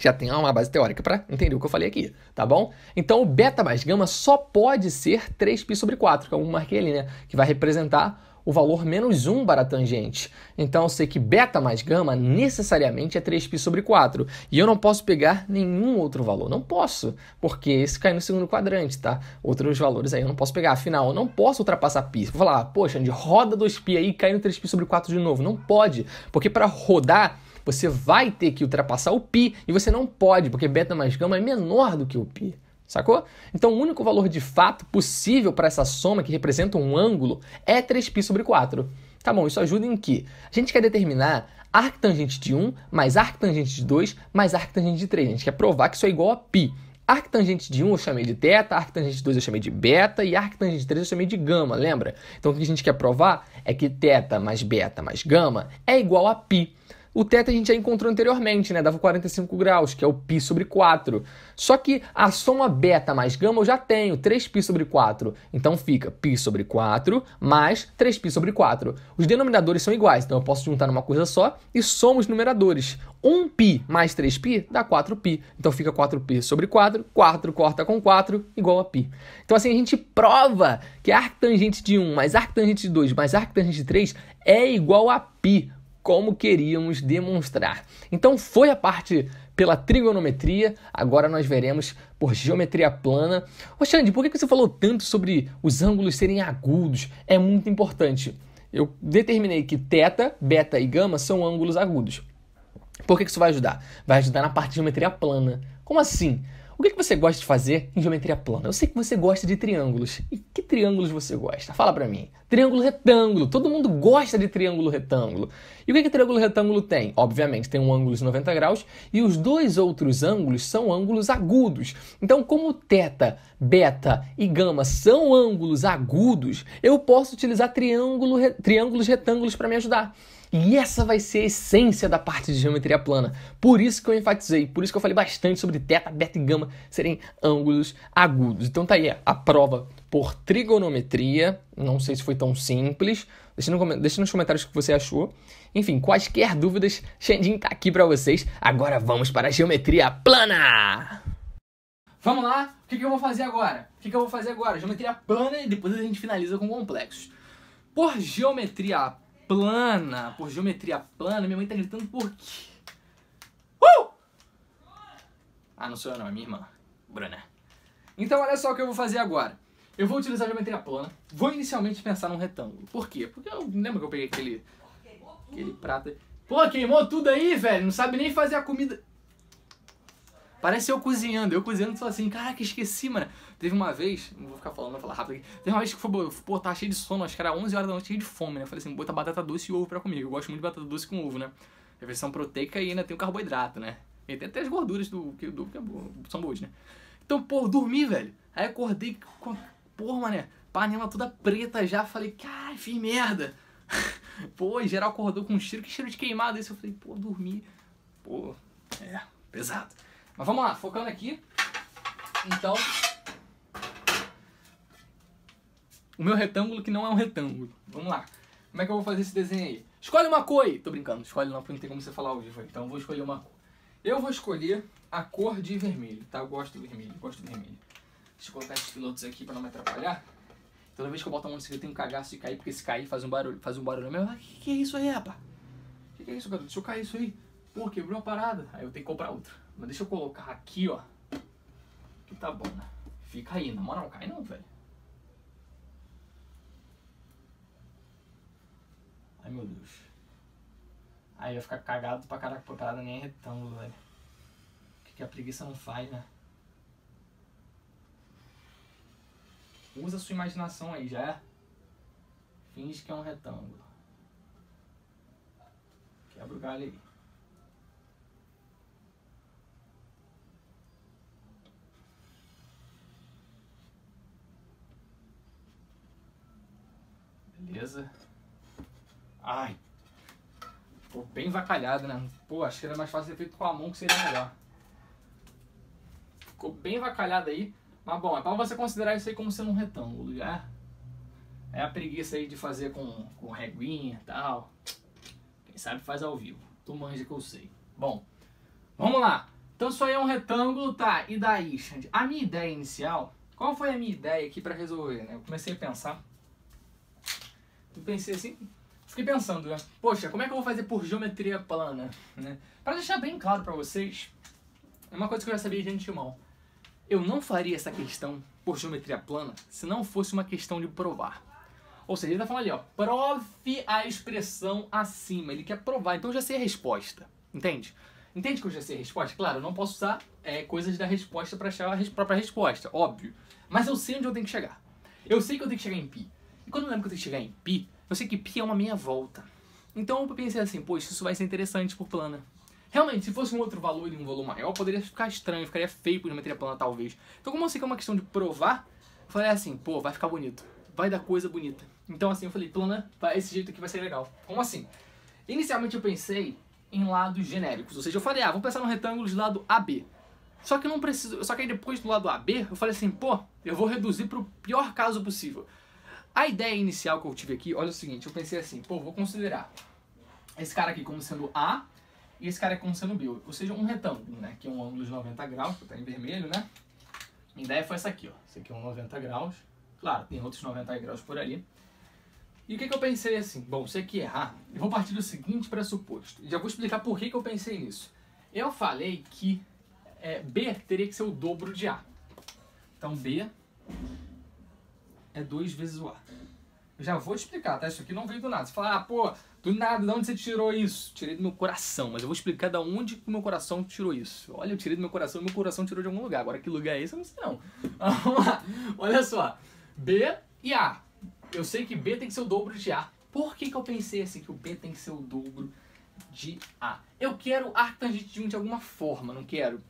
já tenha uma base teórica para entender o que eu falei aqui, tá bom? Então, o beta mais gama só pode ser 3π sobre 4, que é o que eu marquei ali, né? Que vai representar o valor menos 1 para a tangente. Então eu sei que beta mais gama necessariamente é 3π sobre 4. E eu não posso pegar nenhum outro valor. Não posso, porque esse cai no segundo quadrante, tá? Outros valores aí eu não posso pegar. Afinal, eu não posso ultrapassar π. Vou falar, poxa, Andy, roda 2π aí e cai no 3π sobre 4 de novo. Não pode, porque para rodar você vai ter que ultrapassar o π e você não pode, porque beta mais gama é menor do que o π. Sacou? Então o único valor de fato possível para essa soma que representa um ângulo é 3π sobre 4. Tá bom, isso ajuda em que? A gente quer determinar arctangente de 1 mais arctangente de 2 mais arctangente de 3. A gente quer provar que isso é igual a π. Arctangente de 1 eu chamei de θ, arctangente de 2 eu chamei de beta e arctangente de 3 eu chamei de gama, lembra? Então o que a gente quer provar é que θ mais beta mais gama é igual a π. O θ a gente já encontrou anteriormente, né? Dava 45 graus, que é o π sobre 4. Só que a soma beta mais gama eu já tenho, 3π sobre 4. Então fica π sobre 4 mais 3π sobre 4. Os denominadores são iguais, então eu posso juntar numa coisa só e somo os numeradores. 1π mais 3π dá 4π. Então fica 4π sobre 4, 4 corta com 4, igual a π. Então assim a gente prova que a arctangente de 1 mais arctangente de 2 mais arctangente de 3 é igual a π, como queríamos demonstrar. Então foi a parte pela trigonometria, agora nós veremos por geometria plana. Ô Xande, por que você falou tanto sobre os ângulos serem agudos? É muito importante. Eu determinei que θ, beta e gama são ângulos agudos. Por que isso vai ajudar? Vai ajudar na parte de geometria plana. Como assim? O que você gosta de fazer em geometria plana? Eu sei que você gosta de triângulos. E que triângulos você gosta? Fala pra mim. Triângulo retângulo. Todo mundo gosta de triângulo retângulo. E o que triângulo retângulo tem? Obviamente, tem um ângulo de 90 graus e os dois outros ângulos são ângulos agudos. Então, como θ, beta e gama são ângulos agudos, eu posso utilizar triângulos retângulos para me ajudar. E essa vai ser a essência da parte de geometria plana. Por isso que eu enfatizei, por isso que eu falei bastante sobre θ, beta e gama serem ângulos agudos. Então tá aí a prova por trigonometria. Não sei se foi tão simples. Deixa nos comentários o que você achou. Enfim, quaisquer dúvidas, Xandinho tá aqui para vocês. Agora vamos para a geometria plana! Vamos lá? O que eu vou fazer agora? Geometria plana e depois a gente finaliza com complexos. Por geometria plana, minha mãe tá gritando por quê? Ah, não sou eu não, é minha irmã, Bruna. Então olha só o que eu vou fazer agora. Eu vou utilizar a geometria plana, vou inicialmente pensar num retângulo. Por quê? Porque eu lembro que eu peguei aquele prato. Pô, queimou tudo aí, velho, não sabe nem fazer a comida. Parece eu cozinhando só assim, caraca, esqueci, mano. Teve uma vez, não vou ficar falando, vou falar rápido aqui. Teve uma vez que pô, tava cheio de sono, acho que era 11 horas da noite, cheio de fome, né? Eu falei assim, vou botar batata doce e ovo pra comer. Eu gosto muito de batata doce com ovo, né? Refeição proteica e ainda tem o carboidrato, né? E tem até as gorduras do que são boas, né? Então, pô, eu dormi, velho. Aí acordei com, porra, mané, panela toda preta já. Falei, cara, fiz merda. Pô, em geral acordou com um cheiro, que cheiro de queimado esse. Eu falei, pô, dormi. Pô, pesado. Mas vamos lá, focando aqui. Então, o meu retângulo que não é um retângulo. Vamos lá. Como é que eu vou fazer esse desenho aí? Escolhe uma cor aí. Tô brincando, escolhe não, porque não tem como você falar ao vivo. Então eu vou escolher uma cor. Eu vou escolher a cor de vermelho, tá? Eu gosto do vermelho, Deixa eu colocar esses pilotos aqui pra não me atrapalhar. Toda vez que eu boto a mão nesse aqui eu tenho um cagaço de cair, porque se cair faz um barulho mesmo. Ah, que é isso aí, rapaz? Que é isso, cara? Deixa eu cair isso aí. Pô, quebrou a parada. Aí eu tenho que comprar outra. Mas deixa eu colocar aqui, ó. Que tá bom, né? Fica aí, na moral, não cai não, velho. Ai, meu Deus. Aí vai ficar cagado pra caraca, a parada nem é retângulo, velho. O que a preguiça não faz, né? Usa a sua imaginação aí, já é? Finge que é um retângulo. Quebra o galho aí. Beleza. Ai. Ficou bem vacalhado, né? Pô, acho que era mais fácil ser feito com a mão, que seria melhor. Ficou bem vacalhado aí. Mas bom, é pra você considerar isso aí como sendo um retângulo, já. É a preguiça aí de fazer com reguinha e tal. Quem sabe faz ao vivo. Tu manja que eu sei. Bom, vamos lá. Então isso aí é um retângulo, tá? E daí, Xande? A minha ideia inicial... Qual foi a minha ideia aqui pra resolver, né? Eu comecei a pensar. Eu pensei assim... Fiquei pensando, né? Poxa, como é que eu vou fazer por geometria plana, né? Pra deixar bem claro pra vocês... É uma coisa que eu já sabia de antemão. Eu não faria essa questão por geometria plana se não fosse uma questão de provar. Ou seja, ele tá falando ali, ó, prove a expressão acima. Ele quer provar, então eu já sei a resposta. Entende? Entende que eu já sei a resposta? Claro, eu não posso usar coisas da resposta para achar a própria resposta, óbvio. Mas eu sei onde eu tenho que chegar. Eu sei que eu tenho que chegar em π. E quando eu lembro que eu tenho que chegar em π, eu sei que π é uma meia volta. Então eu pensei assim, poxa, isso vai ser interessante por plana. Realmente, se fosse um outro valor e um valor maior, poderia ficar estranho, ficaria feio por geometria plana, talvez. Então, como eu sei que é uma questão de provar, eu falei assim, pô, vai ficar bonito. Vai dar coisa bonita. Então, assim, eu falei, plana, esse jeito aqui vai ser legal. Como assim? Inicialmente, eu pensei em lados genéricos. Ou seja, eu falei, vamos pensar num retângulo de lado AB. Só que eu não preciso... Só que aí depois do lado AB, eu falei assim, pô, eu vou reduzir pro pior caso possível. A ideia inicial que eu tive aqui, olha o seguinte, eu pensei assim, pô, vou considerar esse cara aqui como sendo A, e esse cara aqui como sendo B, ou seja, um retângulo, né? Que é um ângulo de 90 graus, que tá em vermelho, né? A ideia foi essa aqui, ó. Esse aqui é um 90 graus. Claro, tem outros 90 graus por ali. E o que eu pensei assim? Bom, se aqui errar, eu vou partir do seguinte pressuposto. E já vou explicar por que eu pensei nisso. Eu falei que B teria que ser o dobro de A. Então B é 2 vezes o A. Eu já vou te explicar, tá? Isso aqui não veio do nada. Você fala, pô, do nada, de onde você tirou isso? Tirei do meu coração, mas eu vou explicar de onde o meu coração tirou isso. Olha, eu tirei do meu coração e meu coração tirou de algum lugar. Agora, que lugar é esse? Eu não sei não. Vamos lá. Olha só. B e A. Eu sei que B tem que ser o dobro de A. Por que eu pensei assim, que o B tem que ser o dobro de A? Eu quero arctangente de 1 de alguma forma, não quero?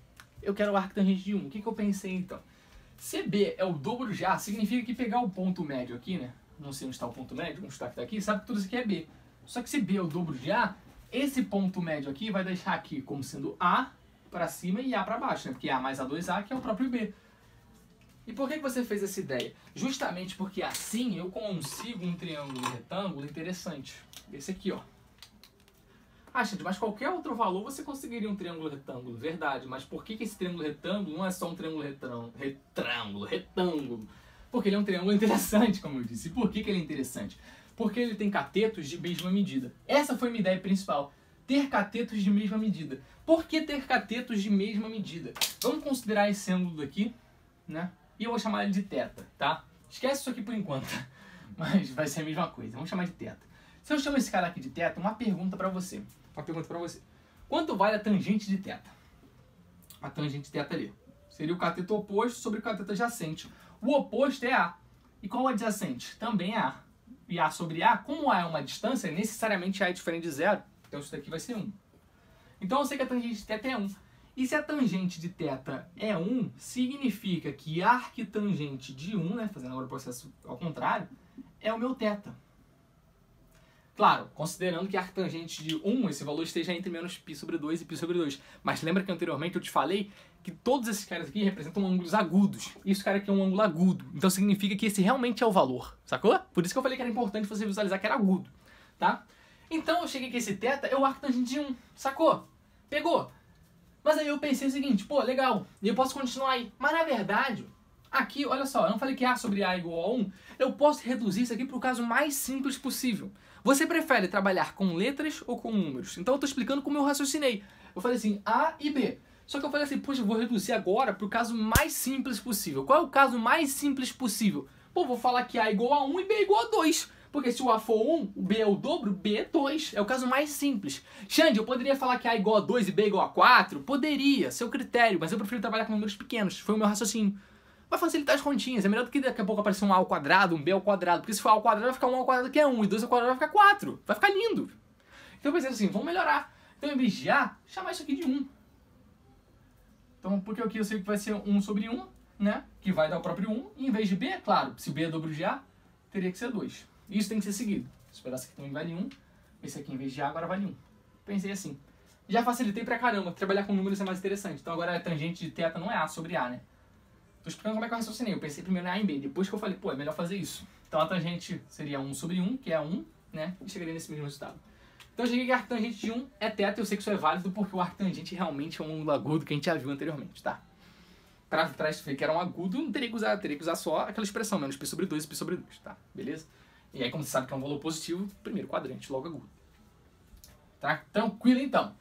Eu quero arctangente de 1. O que eu pensei então? Se B é o dobro de A, significa que pegar o ponto médio aqui, né? Não sei onde está o ponto médio, vamos chutar que tá aqui, sabe que tudo isso aqui é B. Só que se B é o dobro de A, esse ponto médio aqui vai deixar aqui como sendo A para cima e A para baixo, né? Porque A mais A2A que é o próprio B. E por que você fez essa ideia? Justamente porque assim eu consigo um triângulo retângulo interessante. Esse aqui, ó. Xande, mas qualquer outro valor você conseguiria um triângulo retângulo, verdade. Mas por que esse triângulo retângulo não é só um triângulo retângulo? Porque ele é um triângulo interessante, como eu disse. E por que ele é interessante? Porque ele tem catetos de mesma medida. Essa foi a minha ideia principal. Ter catetos de mesma medida. Por que ter catetos de mesma medida? Vamos considerar esse ângulo daqui, né? E eu vou chamar ele de θ, tá? Esquece isso aqui por enquanto. Mas vai ser a mesma coisa. Vamos chamar de θ. Se eu chamo esse cara aqui de θ, uma pergunta pra você. Quanto vale a tangente de θ? a tangente θ ali. Seria o cateto oposto sobre o cateto adjacente. O oposto é A. E qual o adjacente? Também é A. E A sobre A, como A é uma distância, necessariamente A é diferente de zero, então isso daqui vai ser 1. Então eu sei que a tangente de θ é 1. E se a tangente de θ é 1, significa que a arquitangente de 1, né, fazendo agora o processo ao contrário, é o meu θ. Claro, considerando que a arquitangente de 1, esse valor esteja entre menos π sobre 2 e π sobre 2. Mas lembra que anteriormente eu te falei que todos esses caras aqui representam ângulos agudos. E esse cara aqui é um ângulo agudo. Então significa que esse realmente é o valor, sacou? Por isso que eu falei que era importante você visualizar que era agudo, tá? Então eu cheguei que esse θ é o arquitangente de 1, sacou? Pegou? Mas aí eu pensei o seguinte, pô, legal, e eu posso continuar aí. Mas na verdade, aqui, olha só, eu não falei que A sobre A é igual a 1, eu posso reduzir isso aqui para o caso mais simples possível. Você prefere trabalhar com letras ou com números? Então eu estou explicando como eu raciocinei. Eu falei assim, A e B. Só que eu falei assim, poxa, eu vou reduzir agora para o caso mais simples possível. Qual é o caso mais simples possível? Pô, vou falar que A é igual a 1 e B é igual a 2. Porque se o A for 1, o B é o dobro, B é 2. É o caso mais simples. Xande, eu poderia falar que A é igual a 2 e B é igual a 4? Poderia, seu critério. Mas eu prefiro trabalhar com números pequenos. Foi o meu raciocínio. Vai facilitar as continhas. É melhor do que daqui a pouco aparecer um A ao quadrado, um B ao quadrado. Porque se for A ao quadrado, vai ficar 1 ao quadrado que é 1. E 2 ao quadrado vai ficar 4. Vai ficar lindo. Então eu pensei assim, vamos melhorar. Então em vez de A, chamar isso aqui de 1. Então porque aqui eu sei que vai ser 1 sobre 1, né? Que vai dar o próprio 1. E em vez de B, claro, se B é dobro de A, teria que ser 2. Isso tem que ser seguido. Esse pedaço aqui também vale 1. Esse aqui em vez de A agora vale 1. Pensei assim. Já facilitei pra caramba. Trabalhar com números é mais interessante. Então agora a tangente de θ não é A sobre A, né? Tô explicando como é que eu raciocinei. Eu pensei primeiro em A e B. Depois que eu falei, pô, é melhor fazer isso. Então a tangente seria 1 sobre 1, que é 1, né? E chegaria nesse mesmo resultado. Então eu cheguei que a arctangente de 1 é θ. Eu sei que isso é válido porque o arctangente realmente é um ângulo agudo que a gente já viu anteriormente, tá? Pra ver que era um agudo, não teria que usar só aquela expressão, menos π sobre 2 e π sobre 2, tá? Beleza? E aí, como você sabe que é um valor positivo, primeiro quadrante, logo agudo. Tá? Tranquilo, então.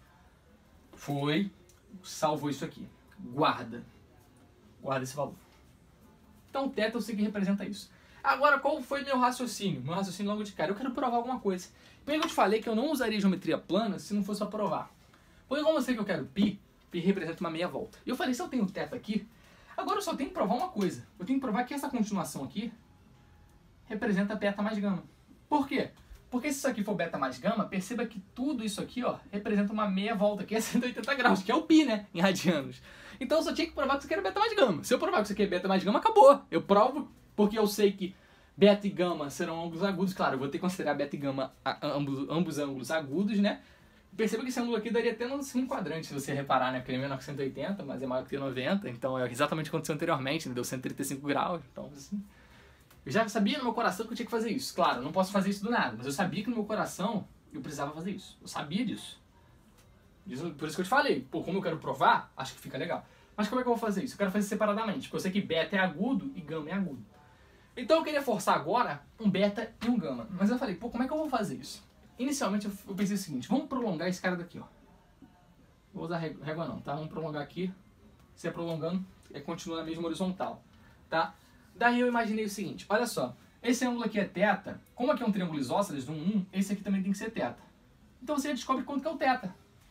Salvou isso aqui. Guarda esse valor. Então, θ eu sei que representa isso. Agora, qual foi meu raciocínio? Meu raciocínio logo de cara. Eu quero provar alguma coisa. Primeiro eu te falei que eu não usaria geometria plana se não fosse para provar. Porque como eu sei que eu quero π representa uma meia volta. E eu falei, se eu tenho θ aqui, agora eu só tenho que provar uma coisa. Eu tenho que provar que essa continuação aqui representa beta mais gama. Por quê? Porque se isso aqui for beta mais gama, perceba que tudo isso aqui, ó, representa uma meia volta, que é 180 graus, que é o π, né, em radianos. Então eu só tinha que provar que isso aqui era beta mais gama. Se eu provar que isso aqui é beta mais gama, acabou. Eu provo porque eu sei que beta e gama serão ângulos agudos. Claro, eu vou ter que considerar beta e gama ambos ângulos agudos, né? Perceba que esse ângulo aqui daria até um quadrante, se você reparar, né? Porque ele é menor que 180, mas é maior que 90. Então é exatamente o que aconteceu anteriormente, né? Deu 135 graus. Então, assim... Eu já sabia no meu coração que eu tinha que fazer isso. Claro, eu não posso fazer isso do nada, mas eu sabia que no meu coração eu precisava fazer isso. Eu sabia disso. Por isso que eu te falei. Pô, como eu quero provar, acho que fica legal. Mas como é que eu vou fazer isso? Eu quero fazer separadamente, porque eu sei que beta é agudo e gama é agudo. Então eu queria forçar agora um beta e um gama. Mas eu falei, pô, como é que eu vou fazer isso? Inicialmente eu pensei o seguinte, vamos prolongar esse cara daqui, ó. Vou usar régua não, tá? Vamos prolongar aqui. Se é prolongando, continua na mesma horizontal, tá? Daí eu imaginei o seguinte, olha só. Esse ângulo aqui é θ. Como aqui é um triângulo isósceles, um 1, esse aqui também tem que ser θ. Então você descobre quanto que é o θ.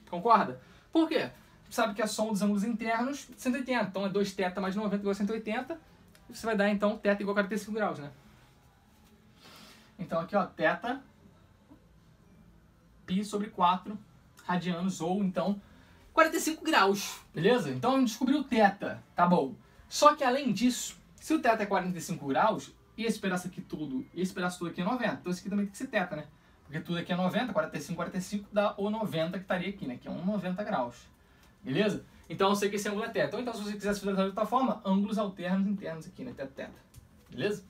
Concorda? Por quê? Você sabe que a soma dos ângulos internos 180. Então é 2θ mais 90 igual a 180. Você vai dar então θ igual a 45 graus, né? Então aqui, ó, θ π sobre 4 radianos, ou então 45 graus, beleza? Então a gente descobriu o θ, tá bom. Só que além disso, se o θ é 45 graus, e esse pedaço aqui tudo, e esse pedaço todo aqui é 90, então esse aqui também tem que ser θ, né? Porque tudo aqui é 90, 45, 45 dá o 90 que estaria aqui, né? Que é 90 graus, beleza? Então eu sei que esse ângulo é θ. Então se você quiser visualizar de outra forma, ângulos alternos internos aqui, né? θ, beleza?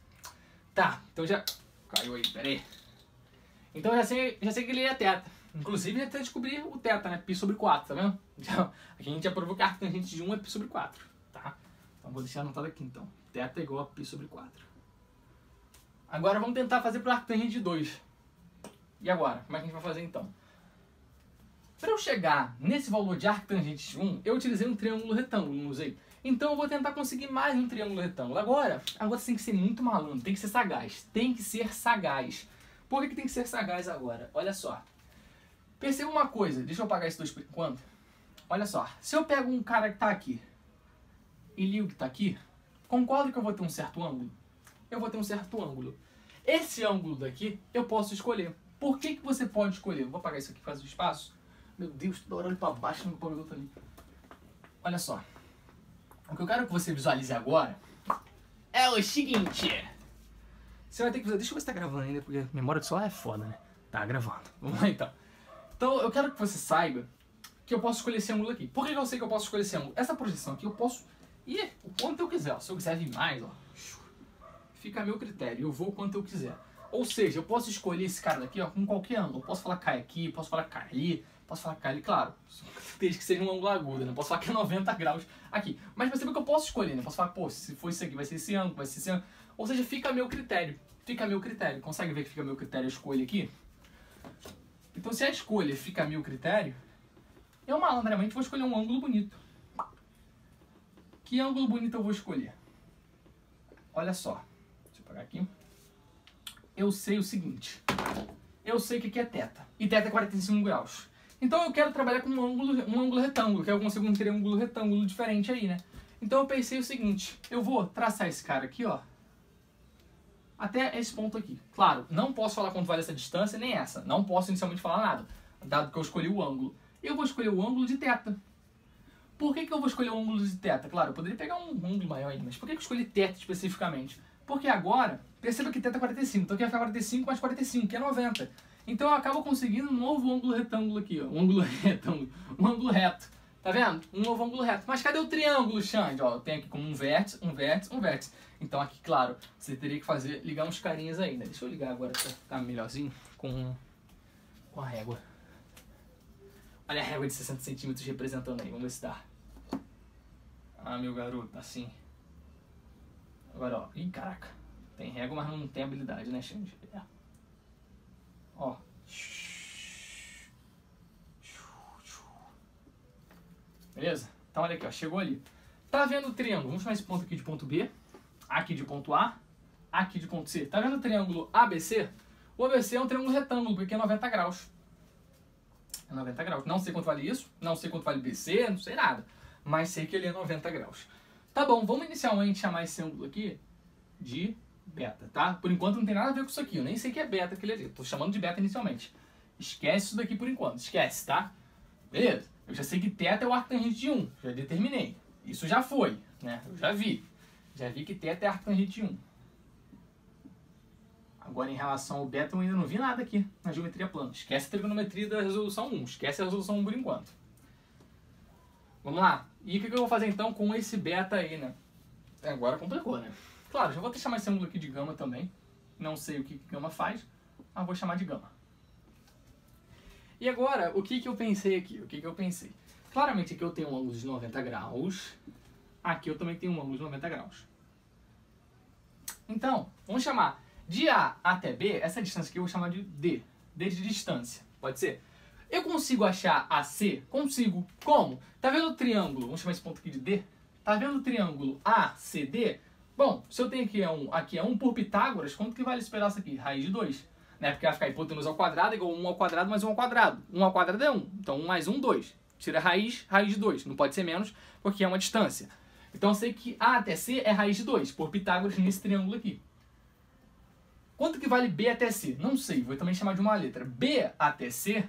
Tá, então já... Caiu aí, pera aí. Então eu já sei que ele é θ. Inclusive até descobrir o θ, né? π sobre 4, tá vendo? Então, aqui a gente já provou que a arctangente de 1 é π sobre 4, tá? Então vou deixar anotado aqui então. θ é igual a π sobre 4. Agora vamos tentar fazer para a arctangente de 2. E agora? Como é que a gente vai fazer então? Para eu chegar nesse valor de arctangente de 1, eu utilizei um triângulo retângulo, não usei. Então eu vou tentar conseguir mais um triângulo retângulo. Agora você tem que ser muito malandro, tem que ser sagaz. Tem que ser sagaz. Por que tem que ser sagaz agora? Olha só. Perceba uma coisa, deixa eu apagar esse 2 por enquanto. olha só, se eu pego um cara que tá aqui e ligo que tá aqui, concordo que eu vou ter um certo ângulo? Eu vou ter um certo ângulo. Esse ângulo daqui eu posso escolher. Por que você pode escolher? Vou apagar isso aqui, faz o espaço. Meu Deus, tô olhando pra baixo no computador ali. Olha só. O que eu quero que você visualize agora é o seguinte. Você vai ter que... Deixa eu ver se tá gravando ainda, porque a memória do celular é foda, né? Tá gravando. Vamos lá então. Então eu quero que você saiba que eu posso escolher esse ângulo aqui. Por que eu sei que eu posso escolher esse ângulo? Essa projeção aqui eu posso ir o quanto eu quiser. Se eu quiser vir mais, ó, fica a meu critério. Eu vou o quanto eu quiser. Ou seja, eu posso escolher esse cara daqui, ó, com qualquer ângulo. Eu posso falar cai aqui, posso falar cai ali, posso falar cai ali, claro. Desde que seja um ângulo agudo, né? Posso falar que é 90 graus aqui. Mas perceba que eu posso escolher, né? Posso falar, pô, se for isso aqui, vai ser esse ângulo, vai ser esse ângulo. Ou seja, fica a meu critério. Fica a meu critério. Consegue ver que fica a meu critério a escolha aqui? Então, se a escolha fica a meu critério, eu malandramente vou escolher um ângulo bonito. Que ângulo bonito eu vou escolher? Olha só. Deixa eu apagar aqui. Eu sei o seguinte. Eu sei que aqui é θ. E θ é 45 graus. Então eu quero trabalhar com um ângulo retângulo, que eu consigo um triângulo retângulo diferente aí, né? Então eu pensei o seguinte. Eu vou traçar esse cara aqui, ó. Até esse ponto aqui. Claro, não posso falar quanto vale essa distância, nem essa. Não posso inicialmente falar nada, dado que eu escolhi o ângulo. Eu vou escolher o ângulo de θ. Por que eu vou escolher o ângulo de θ? Claro, eu poderia pegar um ângulo maior aí, mas por que eu escolhi θ especificamente? Porque agora, perceba que θ é 45, então aqui vai ficar 45 mais 45, que é 90. Então eu acabo conseguindo um novo ângulo retângulo aqui, ó. Um ângulo retângulo, um ângulo reto. Tá vendo? Um novo ângulo reto. Mas cadê o triângulo, Xande? Ó, eu tenho aqui como um vértice, um vértice, um vértice. Então aqui, claro, você teria que ligar uns carinhas aí, né? Deixa eu ligar agora pra ficar melhorzinho com a régua. Olha a régua de 60 centímetros representando aí, vamos ver se dá. Ah, meu garoto, assim. Agora, ó, ih, caraca. Tem régua, mas não tem habilidade, né, Xande? É. Ó. Beleza? Então olha aqui, ó, chegou ali. Tá vendo o triângulo? Vamos chamar esse ponto aqui de ponto B, aqui de ponto A, aqui de ponto C. Tá vendo o triângulo ABC? O ABC é um triângulo retângulo, porque é 90 graus. É 90 graus. Não sei quanto vale isso, não sei quanto vale BC, não sei nada. Mas sei que ele é 90 graus. Tá bom, vamos inicialmente chamar esse ângulo aqui de beta, tá? Por enquanto não tem nada a ver com isso aqui. Eu nem sei que é beta aquele ali. Tô chamando de beta inicialmente. Esquece isso daqui por enquanto. Esquece, tá? Beleza. Eu já sei que θ é o arctangente de 1. Já determinei. Isso já foi, né? Eu já vi. Já vi que θ é arctangente de 1. Agora, em relação ao beta, eu ainda não vi nada aqui na geometria plana. Esquece a trigonometria da resolução 1. Esquece a resolução 1 por enquanto. Vamos lá. E o que eu vou fazer então com esse beta aí, né? Agora complicou, né? Claro, já vou até chamar esse ângulo aqui de gama também. Não sei o que gama faz, mas vou chamar de gama. E agora, o que eu pensei aqui? O que eu pensei? Claramente aqui eu tenho um ângulo de 90 graus. Aqui eu também tenho um ângulo de 90 graus. Então, vamos chamar de A até B, essa distância aqui eu vou chamar de D. D de distância. Pode ser? Eu consigo achar AC? Consigo. Como? Tá vendo o triângulo? Vamos chamar esse ponto aqui de D. Tá vendo o triângulo ACD? Bom, se eu tenho aqui é 1 por Pitágoras, quanto que vale esse pedaço aqui? Raiz de 2. Né? Porque vai ficar hipotenusa ao quadrado igual 1 ao quadrado mais 1 ao quadrado. 1 ao quadrado é 1. Então 1 mais 1, 2. Tira raiz de 2. Não pode ser menos, porque é uma distância. Então eu sei que A até C é raiz de 2, por Pitágoras nesse triângulo aqui. Quanto que vale B até C? Não sei, vou também chamar de uma letra. B até C,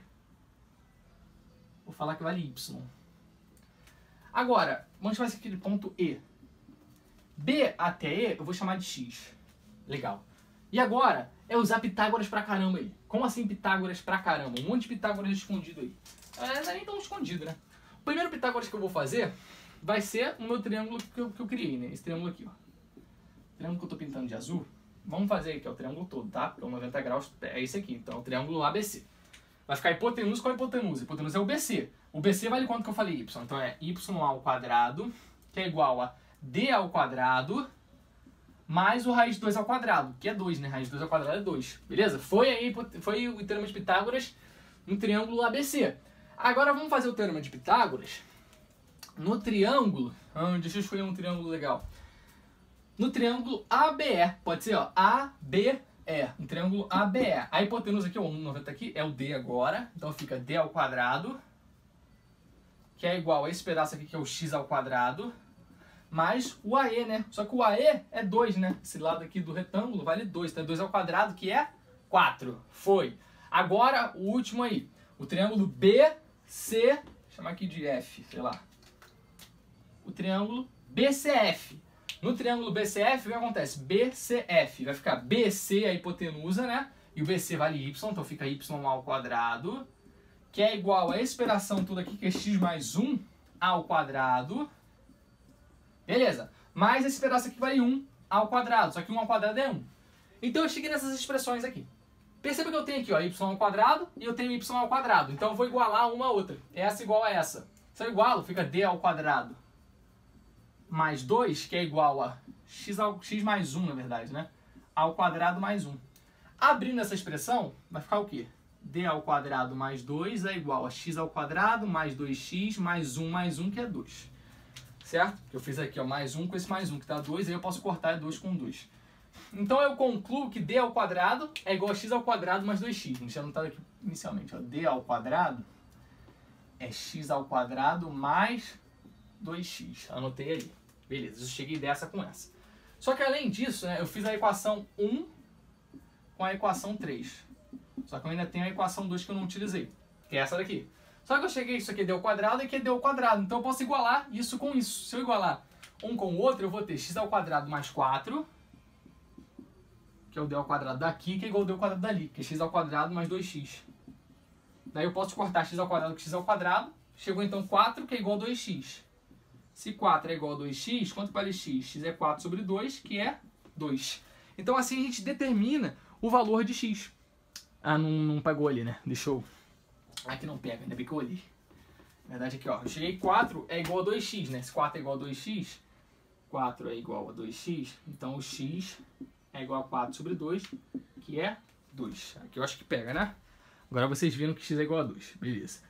vou falar que vale Y. Agora, vamos chamar esse aqui de ponto E. B até E, eu vou chamar de X. Legal. E agora, é usar Pitágoras pra caramba aí. Como assim Pitágoras pra caramba? Um monte de Pitágoras escondido aí. Não é nem tão escondido, né? O primeiro Pitágoras que eu vou fazer vai ser o meu triângulo que eu criei, né? Esse triângulo aqui, ó. O triângulo que eu tô pintando de azul. Vamos fazer aqui, ó, o triângulo todo, tá? Porque o 90 graus é esse aqui. Então, é o triângulo ABC. Vai ficar hipotenusa com a hipotenusa. Hipotenusa é o BC. O BC vale quanto que eu falei Y? Então, é y ao quadrado, que é igual a d ao quadrado, mais o raiz de 2 ao quadrado, que é 2, né? Raiz de 2 ao quadrado é 2. Beleza? Foi o teorema de Pitágoras no triângulo ABC. Agora, vamos fazer o teorema de Pitágoras no triângulo... deixa eu escolher um triângulo legal. No triângulo ABE, pode ser, ó, ABE, um triângulo ABE. A hipotenusa aqui, ó, 90 aqui, é o D agora, então fica D ao quadrado que é igual a esse pedaço aqui, que é o x ao quadrado, mais o AE, né? Só que o AE é 2, né? Esse lado aqui do retângulo vale 2, então é 2 ao quadrado, que é 4. Foi. Agora, o último aí. O triângulo BC, vou chamar aqui de F, sei lá. O triângulo BCF. No triângulo BCF, o que acontece? BCF. Vai ficar BC, a hipotenusa, né? E o BC vale y, então fica y ao quadrado, que é igual a essa operação toda aqui, que é x mais 1 ao quadrado. Beleza. Mais esse pedaço aqui vale 1 ao quadrado, só que 1 ao quadrado é 1. Então eu cheguei nessas expressões aqui. Perceba que eu tenho aqui, ó, y ao quadrado e eu tenho y ao quadrado. Então eu vou igualar uma a outra. Essa igual a essa. Se eu igualo, fica d ao quadrado mais 2, que é igual a x mais 1, na verdade, né? Ao quadrado mais 1. Abrindo essa expressão, vai ficar o quê? D ao quadrado mais 2 é igual a x ao quadrado mais 2x mais 1, que é 2. Certo? Eu fiz aqui, ó, mais 1 com esse mais 1, que dá 2, aí eu posso cortar 2 com 2. Então eu concluo que d ao quadrado é igual a x ao quadrado mais 2x. A gente já anotado aqui inicialmente, ó, d ao quadrado é x ao quadrado mais 2x. Anotei ali. Beleza, eu cheguei dessa com essa. Só que além disso, né, eu fiz a equação 1 com a equação 3. Só que eu ainda tenho a equação 2 que eu não utilizei, que é essa daqui. Só que eu cheguei, isso aqui é d ao quadrado e aqui é d ao quadrado. Então eu posso igualar isso com isso. Se eu igualar um com o outro, eu vou ter x ao quadrado mais 4, que é o d ao quadrado daqui, que é igual ao d ao quadrado dali, que é x ao quadrado mais 2x. Daí eu posso cortar x ao quadrado com x ao quadrado. Chegou então 4, que é igual a 2x. Se 4 é igual a 2x, quanto vale x? X é 4 sobre 2, que é 2. Então assim a gente determina o valor de x. Ah, não pegou ali, né? Deixa eu... Aqui não pega, ainda bem que eu olhei. Na verdade aqui, ó, eu cheguei 4 é igual a 2x, né? Se 4 é igual a 2x, 4 é igual a 2x, então o x é igual a 4 sobre 2, que é 2. Aqui eu acho que pega, né? Agora vocês viram que x é igual a 2, beleza.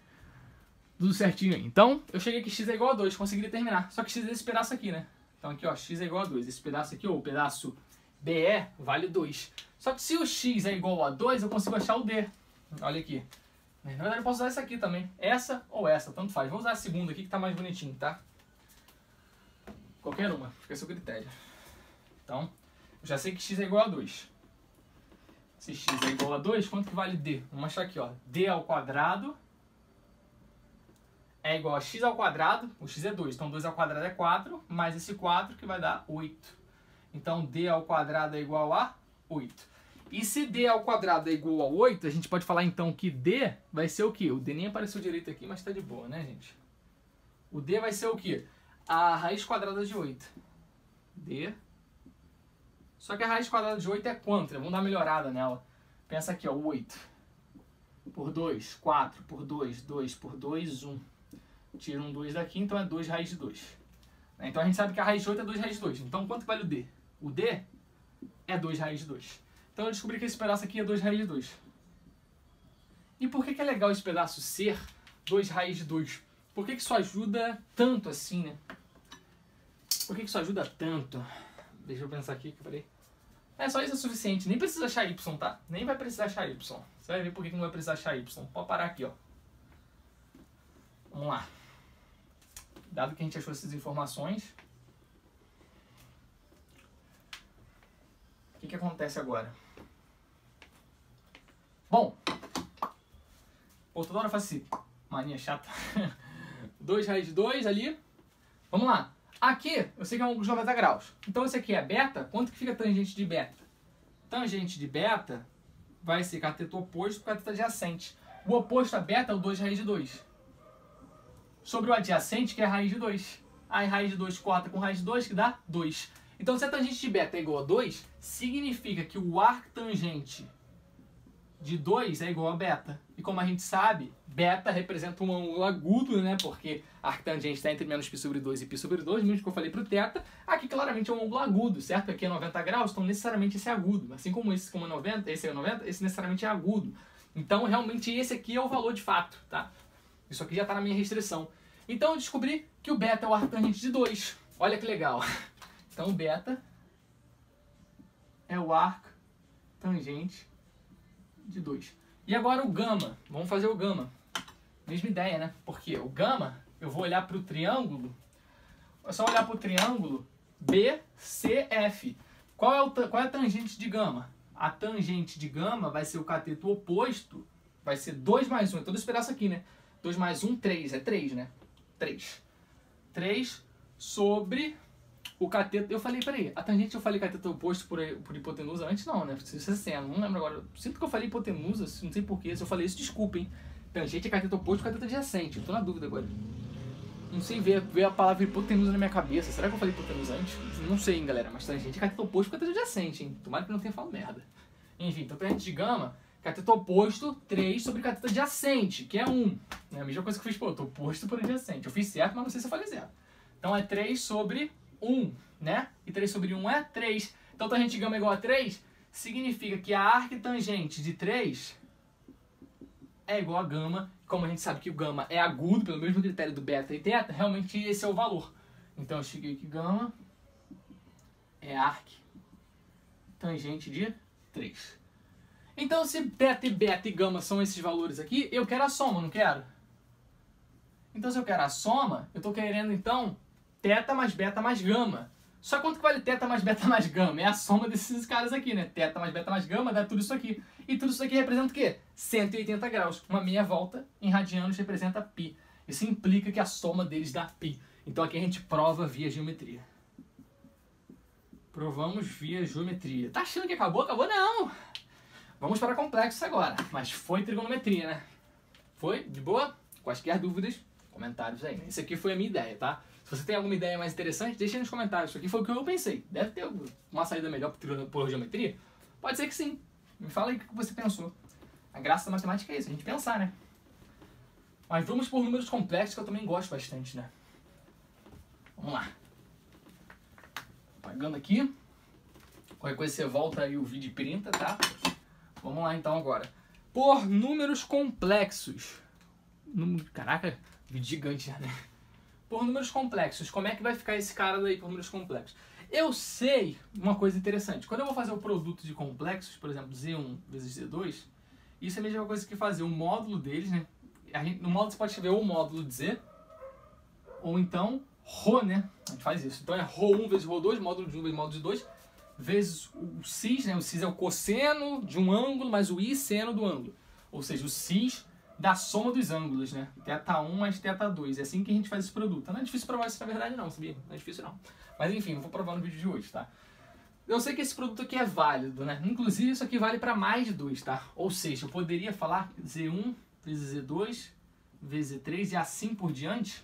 Tudo certinho aí. Então, eu cheguei que x é igual a 2, consegui determinar. Só que x é esse pedaço aqui, né? Então aqui, ó, x é igual a 2. Esse pedaço aqui, ou o pedaço BE, vale 2. Só que se o x é igual a 2, eu consigo achar o d. Olha aqui. Na verdade, eu posso usar essa aqui também. Essa ou essa, tanto faz. Vou usar a segunda aqui, que tá mais bonitinho, tá? Qualquer uma, fica a seu critério. Então, eu já sei que x é igual a 2. Se x é igual a 2, quanto que vale d? Vamos achar aqui, ó. d ao quadrado é igual a x ao quadrado, o x é 2, então 2 ao quadrado é 4, mais esse 4 que vai dar 8. Então d ao quadrado é igual a 8. E se d ao quadrado é igual a 8, a gente pode falar então que d vai ser o quê? O d nem apareceu direito aqui, mas tá de boa, né, gente? O d vai ser o quê? A raiz quadrada de 8. d. Só que a raiz quadrada de 8 é quanto? Vamos dar uma melhorada nela. Pensa aqui, ó, 8 por 2, 4 por 2, 2 por 2, 1. Tira um 2 daqui, então é 2 raiz de 2. Então a gente sabe que a raiz de 8 é 2 raiz de 2. Então quanto vale o d? O d é 2 raiz de 2. Então eu descobri que esse pedaço aqui é 2 raiz de 2. E por que é legal esse pedaço ser 2 raiz de 2? Por que isso ajuda tanto assim, né? Por que isso ajuda tanto? Deixa eu pensar aqui que eu falei. É, só isso é suficiente. Nem precisa achar y, tá? Nem vai precisar achar y. Você vai ver por que não vai precisar achar y. Pode parar aqui, ó. Vamos lá. Dado que a gente achou essas informações, o que acontece agora? Bom, toda hora eu faço esse mania chata. 2 raiz de 2 ali. Vamos lá. Aqui, eu sei que é um ângulo de 90 graus. Então esse aqui é beta. Quanto que fica a tangente de beta? Tangente de beta vai ser cateto oposto por cateto adjacente. O oposto a beta é o 2 raiz de 2. Sobre o adjacente, que é a raiz de 2. Aí raiz de 2 corta com raiz de 2, que dá 2. Então, se a tangente de beta é igual a 2, significa que o arctangente de 2 é igual a beta. E como a gente sabe, beta representa um ângulo agudo, né? Porque a arctangente está entre menos π sobre 2 e π sobre 2, mesmo que eu falei para o θ. Aqui claramente é um ângulo agudo, certo? Aqui é 90 graus, então necessariamente esse é agudo. Assim como esse como é 90, esse é 90, esse necessariamente é agudo. Então, realmente, esse aqui é o valor de fato, tá? Isso aqui já está na minha restrição. Então eu descobri que o beta é o arctangente de 2. Olha que legal. Então o beta é o arctangente de 2. E agora o gama. Vamos fazer o gama. Mesma ideia, né? Porque o gama eu vou olhar para o triângulo, é só olhar para o triângulo BCF. Qual é a tangente de gama? A tangente de gama vai ser o cateto oposto, vai ser 2 mais 1, é todo esse pedaço aqui, né? 2 mais 1, 3, é 3, né? 3. 3 sobre o cateto... Eu falei, peraí, a tangente eu falei cateto oposto por hipotenusa antes? Não, né? Isso é seno, não lembro agora. Eu sinto que eu falei hipotenusa, não sei porquê. Se eu falei isso, desculpem. Tangente é cateto oposto e cateto adjacente. Eu tô na dúvida agora. Não sei, ver a palavra hipotenusa na minha cabeça. Será que eu falei hipotenusa antes? Não sei, hein, galera. Mas tangente é cateto oposto e cateto adjacente, hein? Tomara que não tenha falado merda. Enfim, então tangente de gama, cateto oposto, 3 sobre cateto adjacente, que é 1. É a mesma coisa que eu fiz, pô, eu tô oposto por adjacente. Eu fiz certo, mas não sei se eu falei certo. Então é 3 sobre 1, né? E 3 sobre 1 é 3. Então tangente de gama é igual a 3, significa que a arctangente de 3 é igual a gama. Como a gente sabe que o gama é agudo, pelo mesmo critério do beta e teta, realmente esse é o valor. Então eu cheguei que gama é arctangente de 3. Então se teta e beta e gama são esses valores aqui, eu quero a soma, não quero? Então se eu quero a soma, eu estou querendo então teta mais beta mais gama. Só quanto que vale teta mais beta mais gama? É a soma desses caras aqui, né? Teta mais beta mais gama dá tudo isso aqui. E tudo isso aqui representa o quê? 180 graus. Uma meia volta em radianos representa π. Isso implica que a soma deles dá π. Então aqui a gente prova via geometria. Provamos via geometria. Tá achando que acabou? Acabou não! Vamos para complexos agora. Mas foi trigonometria, né? Foi? De boa? Quaisquer dúvidas, comentários aí. Isso aqui foi a minha ideia, tá? Se você tem alguma ideia mais interessante, deixa aí nos comentários. Isso aqui foi o que eu pensei. Deve ter uma saída melhor por geometria? Pode ser que sim. Me fala aí o que você pensou. A graça da matemática é isso, a gente pensar, né? Mas vamos por números complexos que eu também gosto bastante, né? Vamos lá. Apagando aqui. Qualquer coisa você volta aí o vídeo e printa, tá? Vamos lá então agora. Por números complexos. Caraca, vídeo gigante já, né? Por números complexos. Como é que vai ficar esse cara daí por números complexos? Eu sei uma coisa interessante. Quando eu vou fazer o produto de complexos, por exemplo, Z1 vezes Z2, isso é a mesma coisa que fazer o módulo deles, né? No módulo você pode escrever ou o módulo de Z, ou então ρ, né? A gente faz isso. Então é ρ1 vezes ρ2, módulo de 1 vezes módulo de 2, vezes o cis, né? O cis é o cosseno de um ângulo mais o i seno do ângulo. Ou seja, o cis da soma dos ângulos, né? Θ1 mais θ2. É assim que a gente faz esse produto. Não é difícil provar isso na verdade não, sabia? Não é difícil não. Mas enfim, eu vou provar no vídeo de hoje, tá? Eu sei que esse produto aqui é válido, né? Inclusive isso aqui vale para mais de 2, tá? Ou seja, eu poderia falar Z1 vezes Z2 vezes Z3 e assim por diante.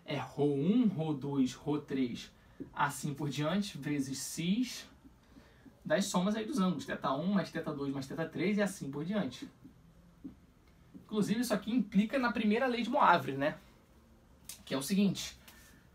É ρ1, ρ2, ρ3, assim por diante, vezes cis das somas aí dos ângulos. Θ1 mais θ2 mais θ3 e assim por diante. Inclusive isso aqui implica na primeira lei de Moivre, né? Que é o seguinte.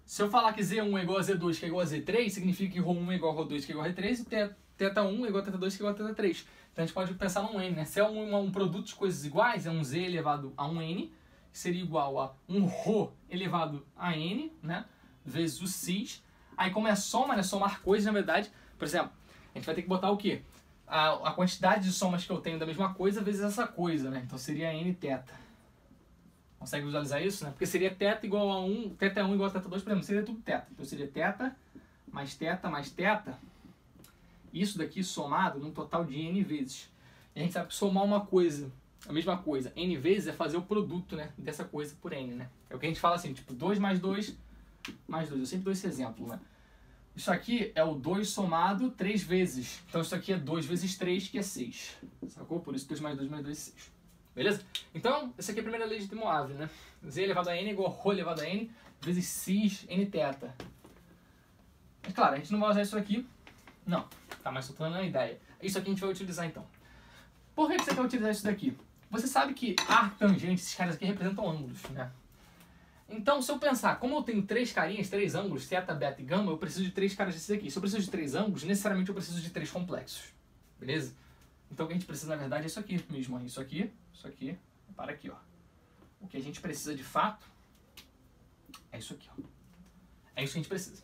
Se eu falar que Z1 é igual a Z2 que é igual a Z3, significa que ρ1 é igual a ρ2 que é igual a R3 e θ1 é igual a θ2 que é igual a θ3. Então a gente pode pensar num N, né? Se é um produto de coisas iguais, é um Z elevado a um N, seria igual a um ρ elevado a N, né? Vezes o cis. Aí como é soma, né? Somar coisas, na verdade, por exemplo, a gente vai ter que botar o quê? A quantidade de somas que eu tenho da mesma coisa vezes essa coisa, né? Então seria N θ. Consegue visualizar isso, né? Porque seria θ igual a 1, θ1 igual a θ2, por exemplo, seria tudo θ. Então seria θ mais θ. Isso daqui somado num total de N vezes. E a gente sabe que somar uma coisa, a mesma coisa, N vezes é fazer o produto, né? Dessa coisa por N, né? É o que a gente fala assim, tipo 2 mais 2 mais 2. Eu sempre dou esse exemplo, né? Isso aqui é o 2 somado 3 vezes. Então isso aqui é 2 vezes 3, que é 6. Sacou? Por isso 2 mais 2 mais 2 é 6. Beleza? Então, essa aqui é a primeira lei de Moivre, né? Z elevado a N igual a ρ elevado a N vezes cis Nθ. Mas claro, a gente não vai usar isso aqui. Não. Tá, mas estou dando uma ideia. Isso aqui a gente vai utilizar então. Por que você quer utilizar isso daqui? Você sabe que arctangente, esses caras aqui representam ângulos, né? Então, se eu pensar, como eu tenho 3 carinhas, 3 ângulos, θ, beta e gama, eu preciso de 3 caras desses aqui. Se eu preciso de 3 ângulos, necessariamente eu preciso de 3 complexos. Beleza? Então o que a gente precisa, na verdade, é isso aqui mesmo. Isso aqui, para aqui, ó. O que a gente precisa de fato é isso aqui, ó. É isso que a gente precisa.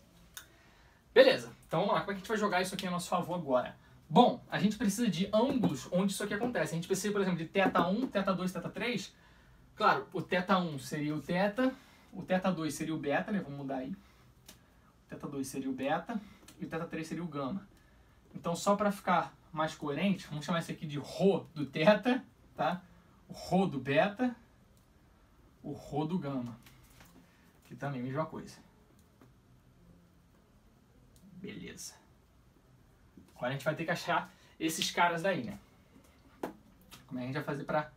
Beleza, então vamos lá. Como é que a gente vai jogar isso aqui a nosso favor agora? Bom, a gente precisa de ângulos onde isso aqui acontece. A gente precisa, por exemplo, de θ1, θ2, θ3. Claro, o θ1 seria o θ, o θ2 seria o beta, né? Vamos mudar aí. O θ2 seria o beta e o θ3 seria o gama. Então, só para ficar mais coerente, vamos chamar isso aqui de ρ do θ, tá? O ρ do beta, o ρ do gama. Que também é a mesma coisa. Beleza. Agora a gente vai ter que achar esses caras daí, né? Como é que a gente vai fazer para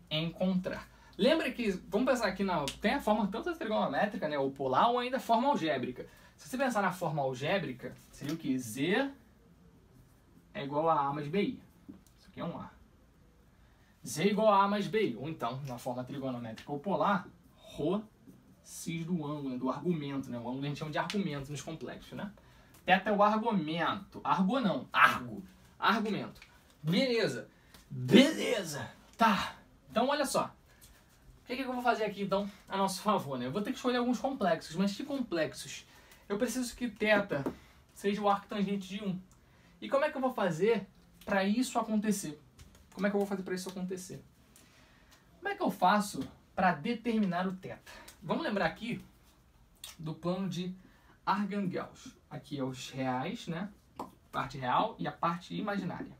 encontrar? Lembra que, vamos pensar aqui tem a forma tanto trigonométrica, né, ou polar, ou ainda a forma algébrica. Se você pensar na forma algébrica, seria o que? Z é igual a A mais BI. Isso aqui é um A. Z é igual a A mais BI. Ou então, na forma trigonométrica ou polar, ρ cis do ângulo, né, do argumento, né? O ângulo a gente chama de argumento nos complexos, né? Θ é o argumento. Argo não, argo. Argumento. Beleza. Beleza. Tá. Então, olha só. O que eu vou fazer aqui, então, a nosso favor, né? Eu vou ter que escolher alguns complexos, mas que complexos? Eu preciso que θ seja o arctangente de 1. E como é que eu vou fazer para isso acontecer? Como é que eu vou fazer para isso acontecer? Como é que eu faço para determinar o θ? Vamos lembrar aqui do plano de Arcangel. Aqui é os reais, né? Parte real e a parte imaginária.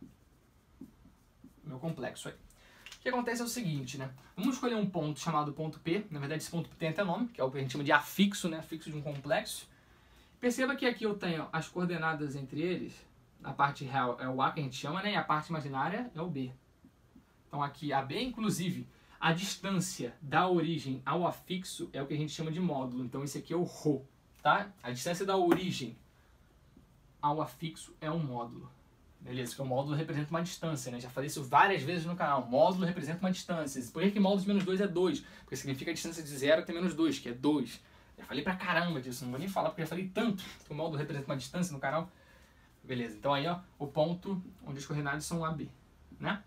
Meu complexo aí. O que acontece é o seguinte, né? Vamos escolher um ponto chamado ponto P. Na verdade, esse ponto P tem até nome, que é o que a gente chama de afixo, né? Afixo de um complexo. Perceba que aqui eu tenho as coordenadas entre eles. A parte real é o A, que a gente chama, né? E a parte imaginária é o B. Então aqui a B, inclusive, a distância da origem ao afixo é o que a gente chama de módulo. Então esse aqui é o ρ, tá? A distância da origem ao afixo é um módulo. Beleza, porque o módulo representa uma distância, né? Já falei isso várias vezes no canal. Módulo representa uma distância. Por que módulo de menos 2 é 2? Porque significa a distância de 0 até menos 2, que é 2. Já falei pra caramba disso, não vou nem falar porque já falei tanto que o módulo representa uma distância no canal. Beleza, então aí ó, o ponto onde as coordenadas são AB, né?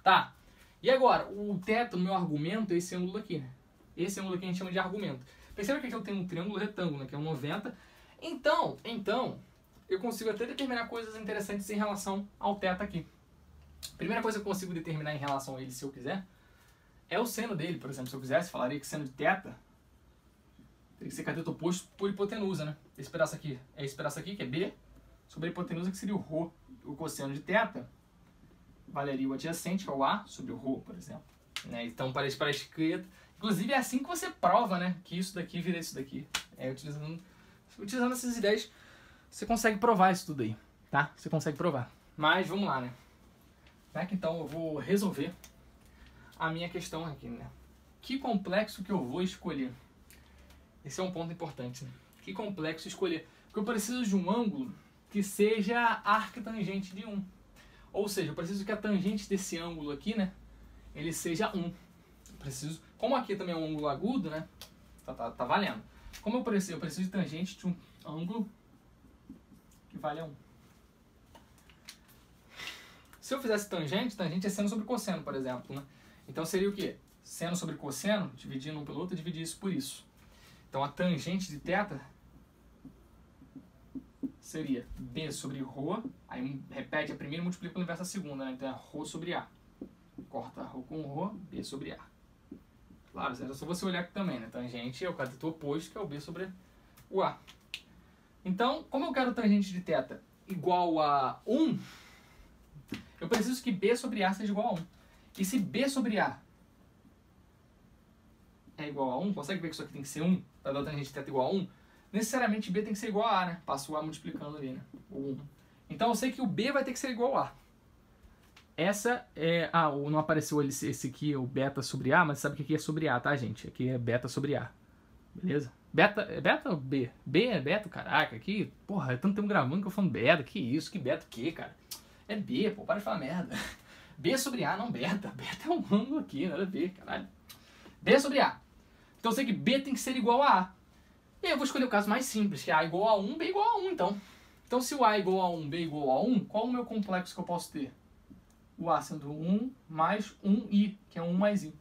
Tá, e agora, o θ no meu argumento é esse ângulo aqui, né? Esse ângulo aqui a gente chama de argumento. Perceba que aqui eu tenho um triângulo retângulo, né? Que é um 90. Então, eu consigo até determinar coisas interessantes em relação ao θ aqui. Primeira coisa que eu consigo determinar em relação a ele, se eu quiser, é o seno dele. Por exemplo, se eu quisesse, falaria que seno de θ teria que ser cateto oposto por hipotenusa, né? Esse pedaço aqui é esse pedaço aqui, que é B, sobre a hipotenusa, que seria o ρ. O cosseno de θ valeria o adjacente, que é o A, sobre o ρ, por exemplo. Né? Então, para a esquerda... Inclusive, é assim que você prova, né? Que isso daqui vira isso daqui. Utilizando essas ideias, você consegue provar isso tudo aí, tá? Você consegue provar. Mas, vamos lá, né? Então, eu vou resolver a minha questão aqui, né? Que complexo que eu vou escolher? Esse é um ponto importante, né? Que complexo escolher? Porque eu preciso de um ângulo que seja arctangente de 1. Ou seja, eu preciso que a tangente desse ângulo aqui, né? Ele seja 1. Eu preciso... Como aqui também é um ângulo agudo, né? Tá valendo. Como eu preciso de tangente de um ângulo que vale a 1. Se eu fizesse tangente é seno sobre cosseno, por exemplo, né? Então seria o quê? Seno sobre cosseno, dividindo um pelo outro, dividir isso por isso. Então a tangente de θ seria B sobre ρ, aí repete a primeira e multiplica pelo inverso da segunda, né? Então é ρ sobre A. Corta ρ com ρ, B sobre A. Claro, é só você olhar aqui também, né? Tangente é o cateto oposto, que é o B sobre o A. Então, como eu quero tangente de θ igual a 1, eu preciso que B sobre A seja igual a 1. E se B sobre A é igual a 1, consegue ver que isso aqui tem que ser 1 para dar tangente de θ igual a 1? Necessariamente B tem que ser igual a A, né? Passo o A multiplicando ali, né? O 1. Então eu sei que o B vai ter que ser igual a A. Essa é... Ah, não apareceu esse aqui, o beta sobre A, mas sabe que aqui é sobre A, tá, gente? Aqui é beta sobre A. Beleza? Beta, é beta ou B? B é beta, caraca. Aqui, porra, é tanto tempo gravando que eu falando beta. Que isso? Que beta o quê, cara? É B, pô, para de falar merda. B sobre A, não beta. Beta é um ângulo aqui, nada a ver, caralho. B sobre A. Então eu sei que B tem que ser igual a A. E aí eu vou escolher o caso mais simples, que é A igual a 1, B igual a 1, então. Então se o A é igual a 1, B igual a 1, qual é o meu complexo que eu posso ter? O A sendo 1 mais 1i, que é 1 mais i.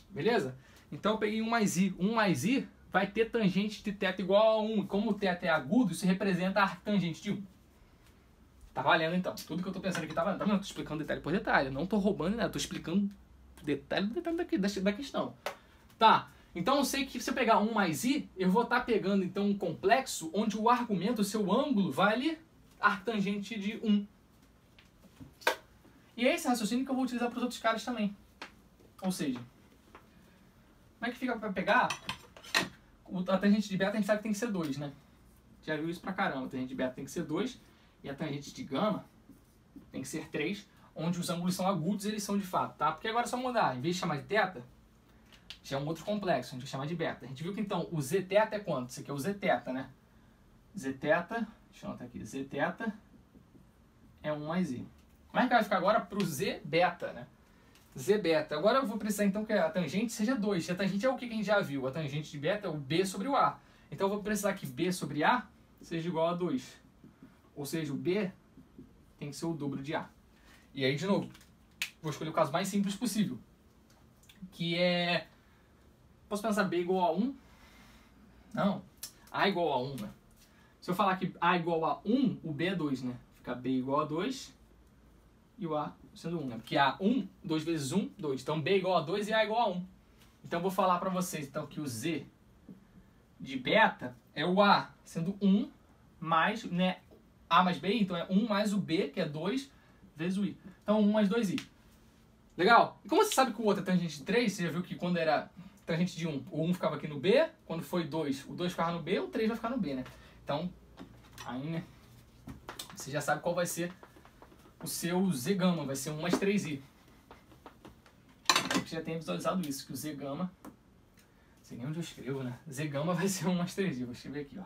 Beleza? Então eu peguei 1 mais i. 1 mais i vai ter tangente de θ igual a 1. Como o θ é agudo, isso representa a arctangente de 1. Tá valendo então. Tudo que eu tô pensando aqui tá valendo. Tá vendo? Eu tô explicando detalhe por detalhe. Eu não tô roubando nada, eu tô explicando detalhe por detalhe da questão. Tá. Então eu sei que se eu pegar 1 mais i, eu vou estar pegando então um complexo onde o argumento, o seu ângulo, vale arctangente de 1. E é esse raciocínio que eu vou utilizar para os outros caras também. Ou seja, como é que fica para pegar? A tangente de beta a gente sabe que tem que ser 2, né? Já viu isso pra caramba. A tangente de beta tem que ser 2 e a tangente de gama tem que ser 3, onde os ângulos são agudos e eles são de fato, tá? Porque agora é só mudar. Em vez de chamar de teta, já é um outro complexo, a gente vai chamar de beta. A gente viu que então o zθ é quanto? Isso aqui é o zθ, né? Zθ, deixa eu anotar aqui, zθ é 1 mais i. Como é que vai ficar agora pro z beta, né? Z beta. Agora eu vou precisar então que a tangente seja 2. A tangente é o que a gente já viu. A tangente de beta é o b sobre o a. Então eu vou precisar que b sobre a seja igual a 2. Ou seja, o b tem que ser o dobro de a. E aí, de novo, vou escolher o caso mais simples possível. Que é... Posso pensar b igual a 1? Não. A igual a 1, né? Se eu falar que a igual a 1, o b é 2, né? Fica b igual a 2 e o a sendo 1, né? Porque a 1, 2 vezes 1, 2. Então b igual a 2 e a igual a 1. Então eu vou falar para vocês então, que o z de beta é o a sendo 1 mais, né? A mais b, então é 1 mais o b, que é 2, vezes o i. Então 1 mais 2i. Legal? E como você sabe que o outro é tangente de 3, você já viu que quando era tangente de 1, o 1 ficava aqui no b, quando foi 2, o 2 ficava no b, o 3 vai ficar no b, né? Então, aí, né? Você já sabe qual vai ser o seu z gama, vai ser 1 mais 3i. Você já tem visualizado isso, que o z gama, não sei nem onde eu escrevo, né? Z gama vai ser 1 mais 3i, vou escrever aqui, ó.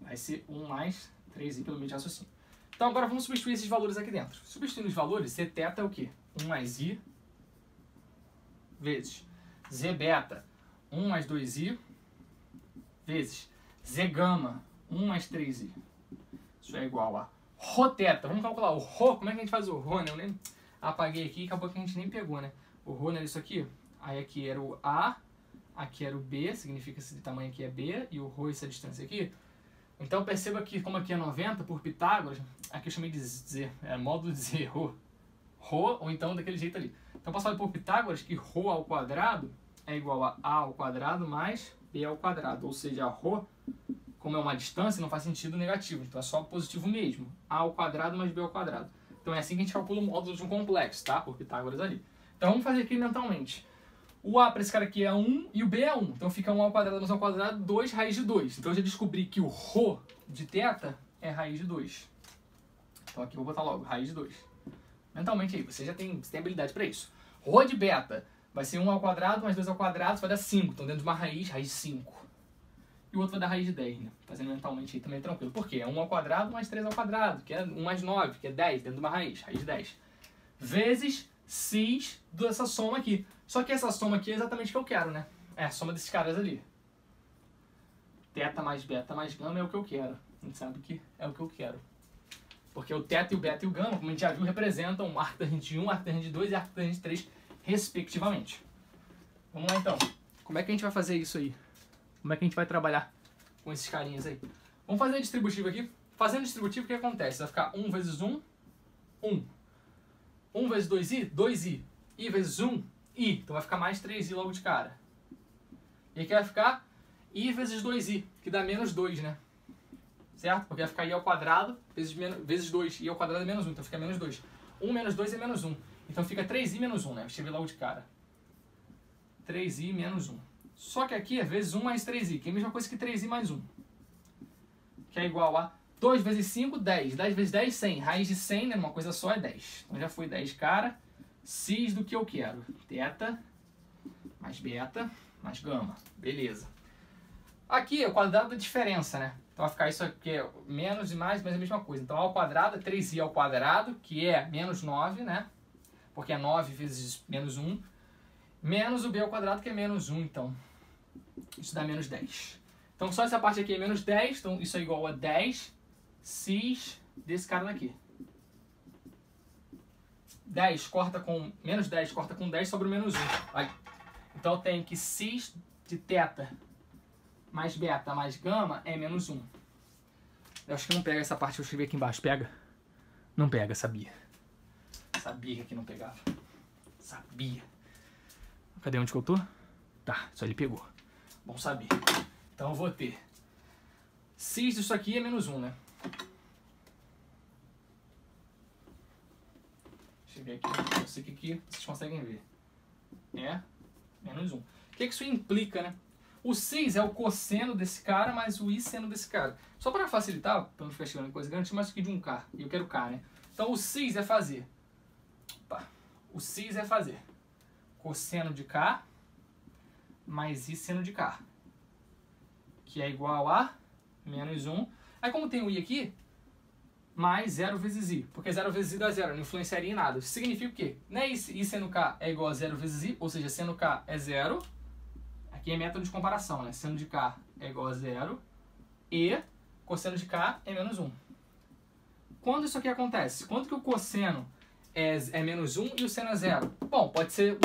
Vai ser 1 mais 3i pelo meio de raciocínio. Então agora vamos substituir esses valores aqui dentro. Substituindo os valores, zθ é o quê? 1 mais i vezes z beta, 1 mais 2i, vezes z gama, 1 mais 3i. Isso é igual a ρθ. Vamos calcular o ρ. Como é que a gente faz o ρ, né? Eu nem apaguei aqui, acabou que a gente nem pegou, né? O ρ, né? Isso aqui. Aí aqui era o a, aqui era o b, significa que esse tamanho aqui é b, e o ρ, essa distância aqui. Então perceba que, como aqui é 90 por Pitágoras, aqui eu chamei de z, é módulo de z, ρ, ou então daquele jeito ali. Então posso falar por Pitágoras que ρ ao quadrado é igual a ao quadrado mais b ao quadrado, ou seja, a ρ, como é uma distância, não faz sentido negativo, então é só positivo mesmo, a ao quadrado mais b ao quadrado. Então é assim que a gente calcula o módulo de um complexo, tá? Por Pitágoras ali. Então vamos fazer aqui mentalmente. O a para esse cara aqui é 1 e o b é 1. Então fica 1 ao quadrado mais 1 ao quadrado, 2 raiz de 2. Então eu já descobri que o ρ de θ é raiz de 2. Então aqui eu vou botar logo, raiz de 2. Mentalmente aí, você tem habilidade para isso. Ρ de beta vai ser 1 ao quadrado mais 2 ao quadrado, vai dar 5. Então dentro de uma raiz de 5. E o outro vai dar raiz de 10, né? Fazendo mentalmente aí também é tranquilo. Por quê? É 1 ao quadrado mais 3 ao quadrado, que é 1 mais 9, que é 10, dentro de uma raiz de 10. Vezes cis dessa soma aqui. Só que essa soma aqui é exatamente o que eu quero, né? É a soma desses caras ali. Θ mais beta mais gama é o que eu quero. A gente sabe que é o que eu quero. Porque o θ e o beta e o gama, como a gente já viu, representam arctangente de 1, arctangente de 2 e arctangente de 3, respectivamente. Vamos lá então. Como é que a gente vai fazer isso aí? Como é que a gente vai trabalhar com esses carinhas aí? Vamos fazer a distributiva aqui. Fazendo distributivo, o que acontece? Vai ficar 1 vezes 1, 1. 1 vezes 2i, 2i. I vezes 1, i. Então vai ficar mais 3i logo de cara. E aqui vai ficar i vezes 2i, que dá menos 2, né? Certo? Porque vai ficar i ao quadrado vezes 2. I ao quadrado é menos 1, então fica menos 2. 1 menos 2 é menos 1. Então fica 3i menos 1, né? Deixa eu ver logo de cara. 3i menos 1. Só que aqui é vezes 1 mais 3i, que é a mesma coisa que 3i mais 1. Que é igual a 2 vezes 5, 10. 10 vezes 10, 100. Raiz de 100, né? Uma coisa só é 10. Então já foi 10 de cara. Cis do que eu quero. Θ mais beta mais gama. Beleza. Aqui é o quadrado da diferença, né? Então vai ficar isso aqui é menos e mais, mas é a mesma coisa. Então a ao quadrado é 3i ao quadrado, que é menos 9, né? Porque é 9 vezes menos 1. Menos o b ao quadrado, que é menos 1, então. Isso dá menos 10. Então só essa parte aqui é menos 10, então isso é igual a 10 cis desse cara daqui. 10 corta com... Menos 10 corta com 10, sobra o menos 1. Aí. Então eu tenho que cis de θ mais beta mais gama é menos 1. Eu acho que não pega essa parte que eu escrevi aqui embaixo. Pega? Não pega, sabia. Sabia que não pegava. Sabia. Cadê onde que eu tô? Tá, só ele pegou. Bom saber. Então eu vou ter cis disso aqui é menos 1, né? Deixa eu ver aqui. Eu sei que aqui vocês conseguem ver. É menos 1. O que isso implica, né? O cis é o cosseno desse cara mais o seno desse cara. Só para facilitar, para não ficar chegando em coisa grande, eu chamo isso aqui de um K. E eu quero K, né? Então o cis é fazer. Opa. O cis é fazer cosseno de K mais seno de K, que é igual a menos 1. Aí como tem o i aqui, mais 0 vezes i, porque 0 vezes i dá 0, não influenciaria em nada. Isso significa o quê? Né? I seno k é igual a 0 vezes i, ou seja, seno k é 0. Aqui é método de comparação, né? Seno de k é igual a 0 e cosseno de k é menos 1. Quando isso aqui acontece? Quando que o cosseno é menos 1 e o seno é 0? Bom, pode ser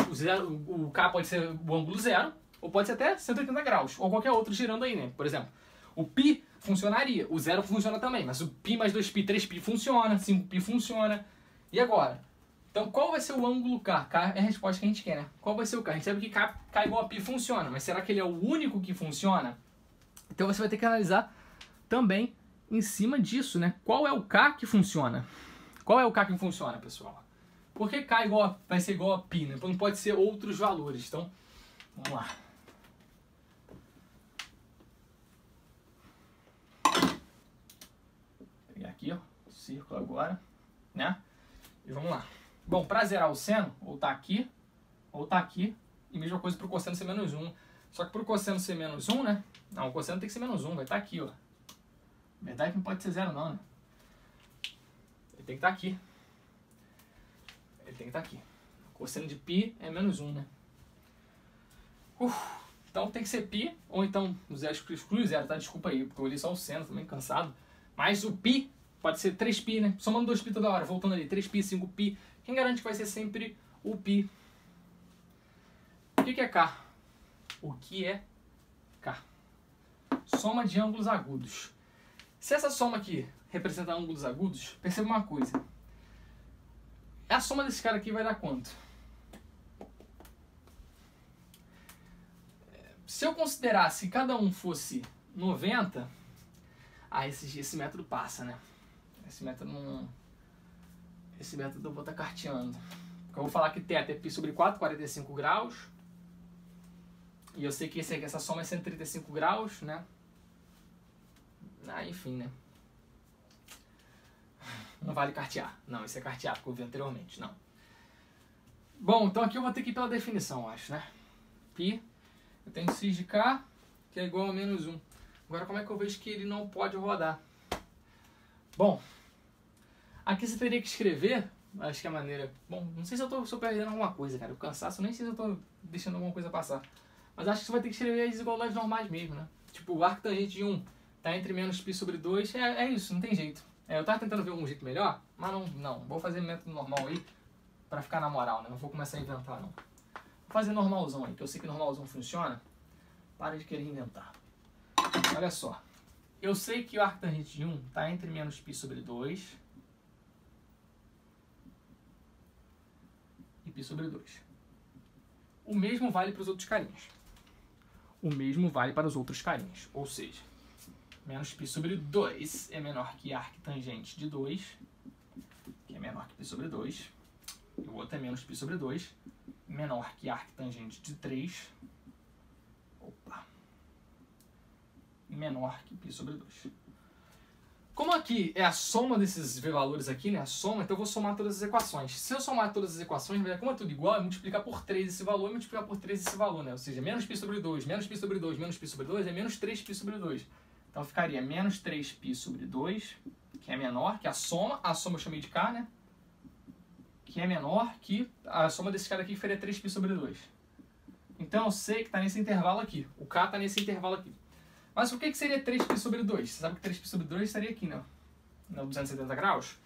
o k pode ser o ângulo 0, ou pode ser até 180 graus, ou qualquer outro girando aí, né? Por exemplo, o π funcionaria, o 0 funciona também, mas o π mais 2π, 3π funciona, 5π funciona. E agora? Então qual vai ser o ângulo k? K é a resposta que a gente quer, né? Qual vai ser o k? A gente sabe que k igual a π funciona, mas será que ele é o único que funciona? Então você vai ter que analisar também em cima disso, né? Qual é o k que funciona? Qual é o k que funciona, pessoal? Porque k vai ser igual a π, né? Então não pode ser outros valores. Então, vamos lá. Vou pegar aqui, ó, o círculo agora, né? E vamos lá. Bom, para zerar o seno, ou tá aqui, e mesma coisa para o cosseno ser menos 1. Só que para o cosseno ser menos 1, né? Não, o cosseno tem que ser menos 1, vai estar aqui, ó. Na verdade não pode ser 0 não, né? Ele tem que estar aqui. Ele tem que estar aqui. O cosseno de π é menos 1, né? Então tem que ser π, ou então o 0 exclui o 0, tá? Desculpa aí, porque eu olhei só o seno, também cansado. Mas o π pode ser 3π, né? Somando 2π toda hora, voltando ali, 3π, 5π. Quem garante que vai ser sempre o π? O que é K? O que é K? Soma de ângulos agudos. Se essa soma aqui representa ângulos agudos, perceba uma coisa. A soma desse cara aqui vai dar quanto? Se eu considerasse que cada um fosse 90, esse método passa, né? Esse método não... Esse método eu vou estar carteando. Porque eu vou falar que θ é π sobre 4, 45 graus. E eu sei que essa soma é 135 graus, né? Enfim, né? Não vale cartear. Não, isso é cartear, que eu vi anteriormente. Não. Bom, então aqui eu vou ter que ir pela definição, eu acho, né? Π, eu tenho cis de K, que é igual a menos 1. Agora, como é que eu vejo que ele não pode rodar? Bom, aqui você teria que escrever, acho que é a maneira... Bom, não sei se eu estou perdendo alguma coisa, cara. O cansaço, nem sei se eu estou deixando alguma coisa passar. Mas acho que você vai ter que escrever as desigualdades normais mesmo, né? Tipo, o arco tangente de 1 tá entre menos π sobre 2. É isso, não tem jeito. Eu tava tentando ver um jeito melhor, mas não. Vou fazer método normal aí, pra ficar na moral, né? Não vou começar a inventar, não. Vou fazer normalzão aí, que eu sei que normalzão funciona. Para de querer inventar. Olha só. Eu sei que o arco tangente de 1 tá entre menos π sobre 2 e π sobre 2. O mesmo vale para os outros carinhos. O mesmo vale para os outros carinhos. Ou seja, menos π sobre 2 é menor que arco tangente de 2, que é menor que π sobre 2. E o outro é menos π sobre 2, menor que arco tangente de 3. E menor que π sobre 2. Como aqui é a soma desses valores aqui, né? A soma, então eu vou somar todas as equações. Se eu somar todas as equações, como é tudo igual, é multiplicar por 3 esse valor e multiplicar por 3 esse valor, né? Ou seja, menos π sobre 2, menos π sobre 2, menos π sobre 2 é menos 3π sobre 2. Então ficaria menos 3π sobre 2, que é menor, que a soma eu chamei de K, né? Que é menor que a soma desse cara aqui, que faria 3π sobre 2. Então eu sei que está nesse intervalo aqui. O K está nesse intervalo aqui. Mas o que seria 3π sobre 2? Você sabe que 3π sobre 2 estaria aqui, né? No 270 graus.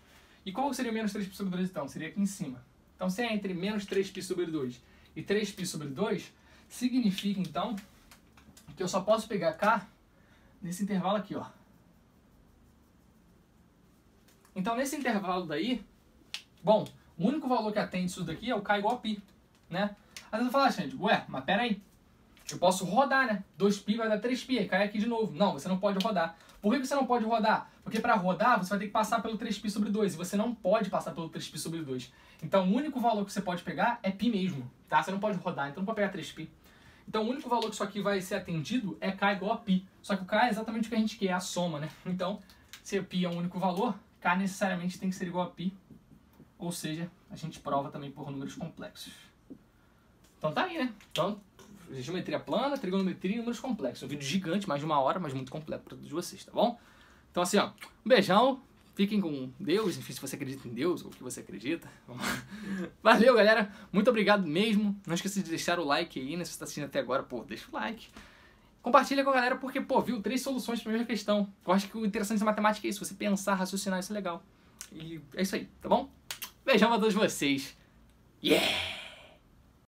E qual seria menos 3π sobre 2 então? Seria aqui em cima. Então se é entre menos 3π sobre 2 e 3π sobre 2, significa então que eu só posso pegar K nesse intervalo aqui, ó. Então nesse intervalo daí, bom, o único valor que atende isso daqui é o K igual a π, né? Às vezes eu falo, Xande, ué, mas pera aí. Eu posso rodar, né? 2π vai dar 3π, aí cai aqui de novo. Não, você não pode rodar. Por que você não pode rodar? Porque para rodar, você vai ter que passar pelo 3π sobre 2. E você não pode passar pelo 3π sobre 2. Então, o único valor que você pode pegar é π mesmo, tá? Você não pode rodar, então não pode pegar 3π. Então, o único valor que isso aqui vai ser atendido é k igual a π. Só que o k é exatamente o que a gente quer, a soma, né? Então, se π é um único valor, k necessariamente tem que ser igual a π. Ou seja, a gente prova também por números complexos. Então tá aí, né? Então, geometria plana, trigonometria e números complexos. Um vídeo gigante, mais de 1 hora, mas muito completo para todos vocês, tá bom? Então assim, ó, um beijão, fiquem com Deus, enfim, se você acredita em Deus, ou o que você acredita. Valeu, galera, muito obrigado mesmo. Não esqueça de deixar o like aí, né? Se você tá assistindo até agora, pô, deixa o like. Compartilha com a galera, porque, pô, viu 3 soluções para a mesma questão. Eu acho que o interessante da matemática é isso, você pensar, raciocinar, isso é legal. E é isso aí, tá bom? Beijão pra todos vocês. Yeah!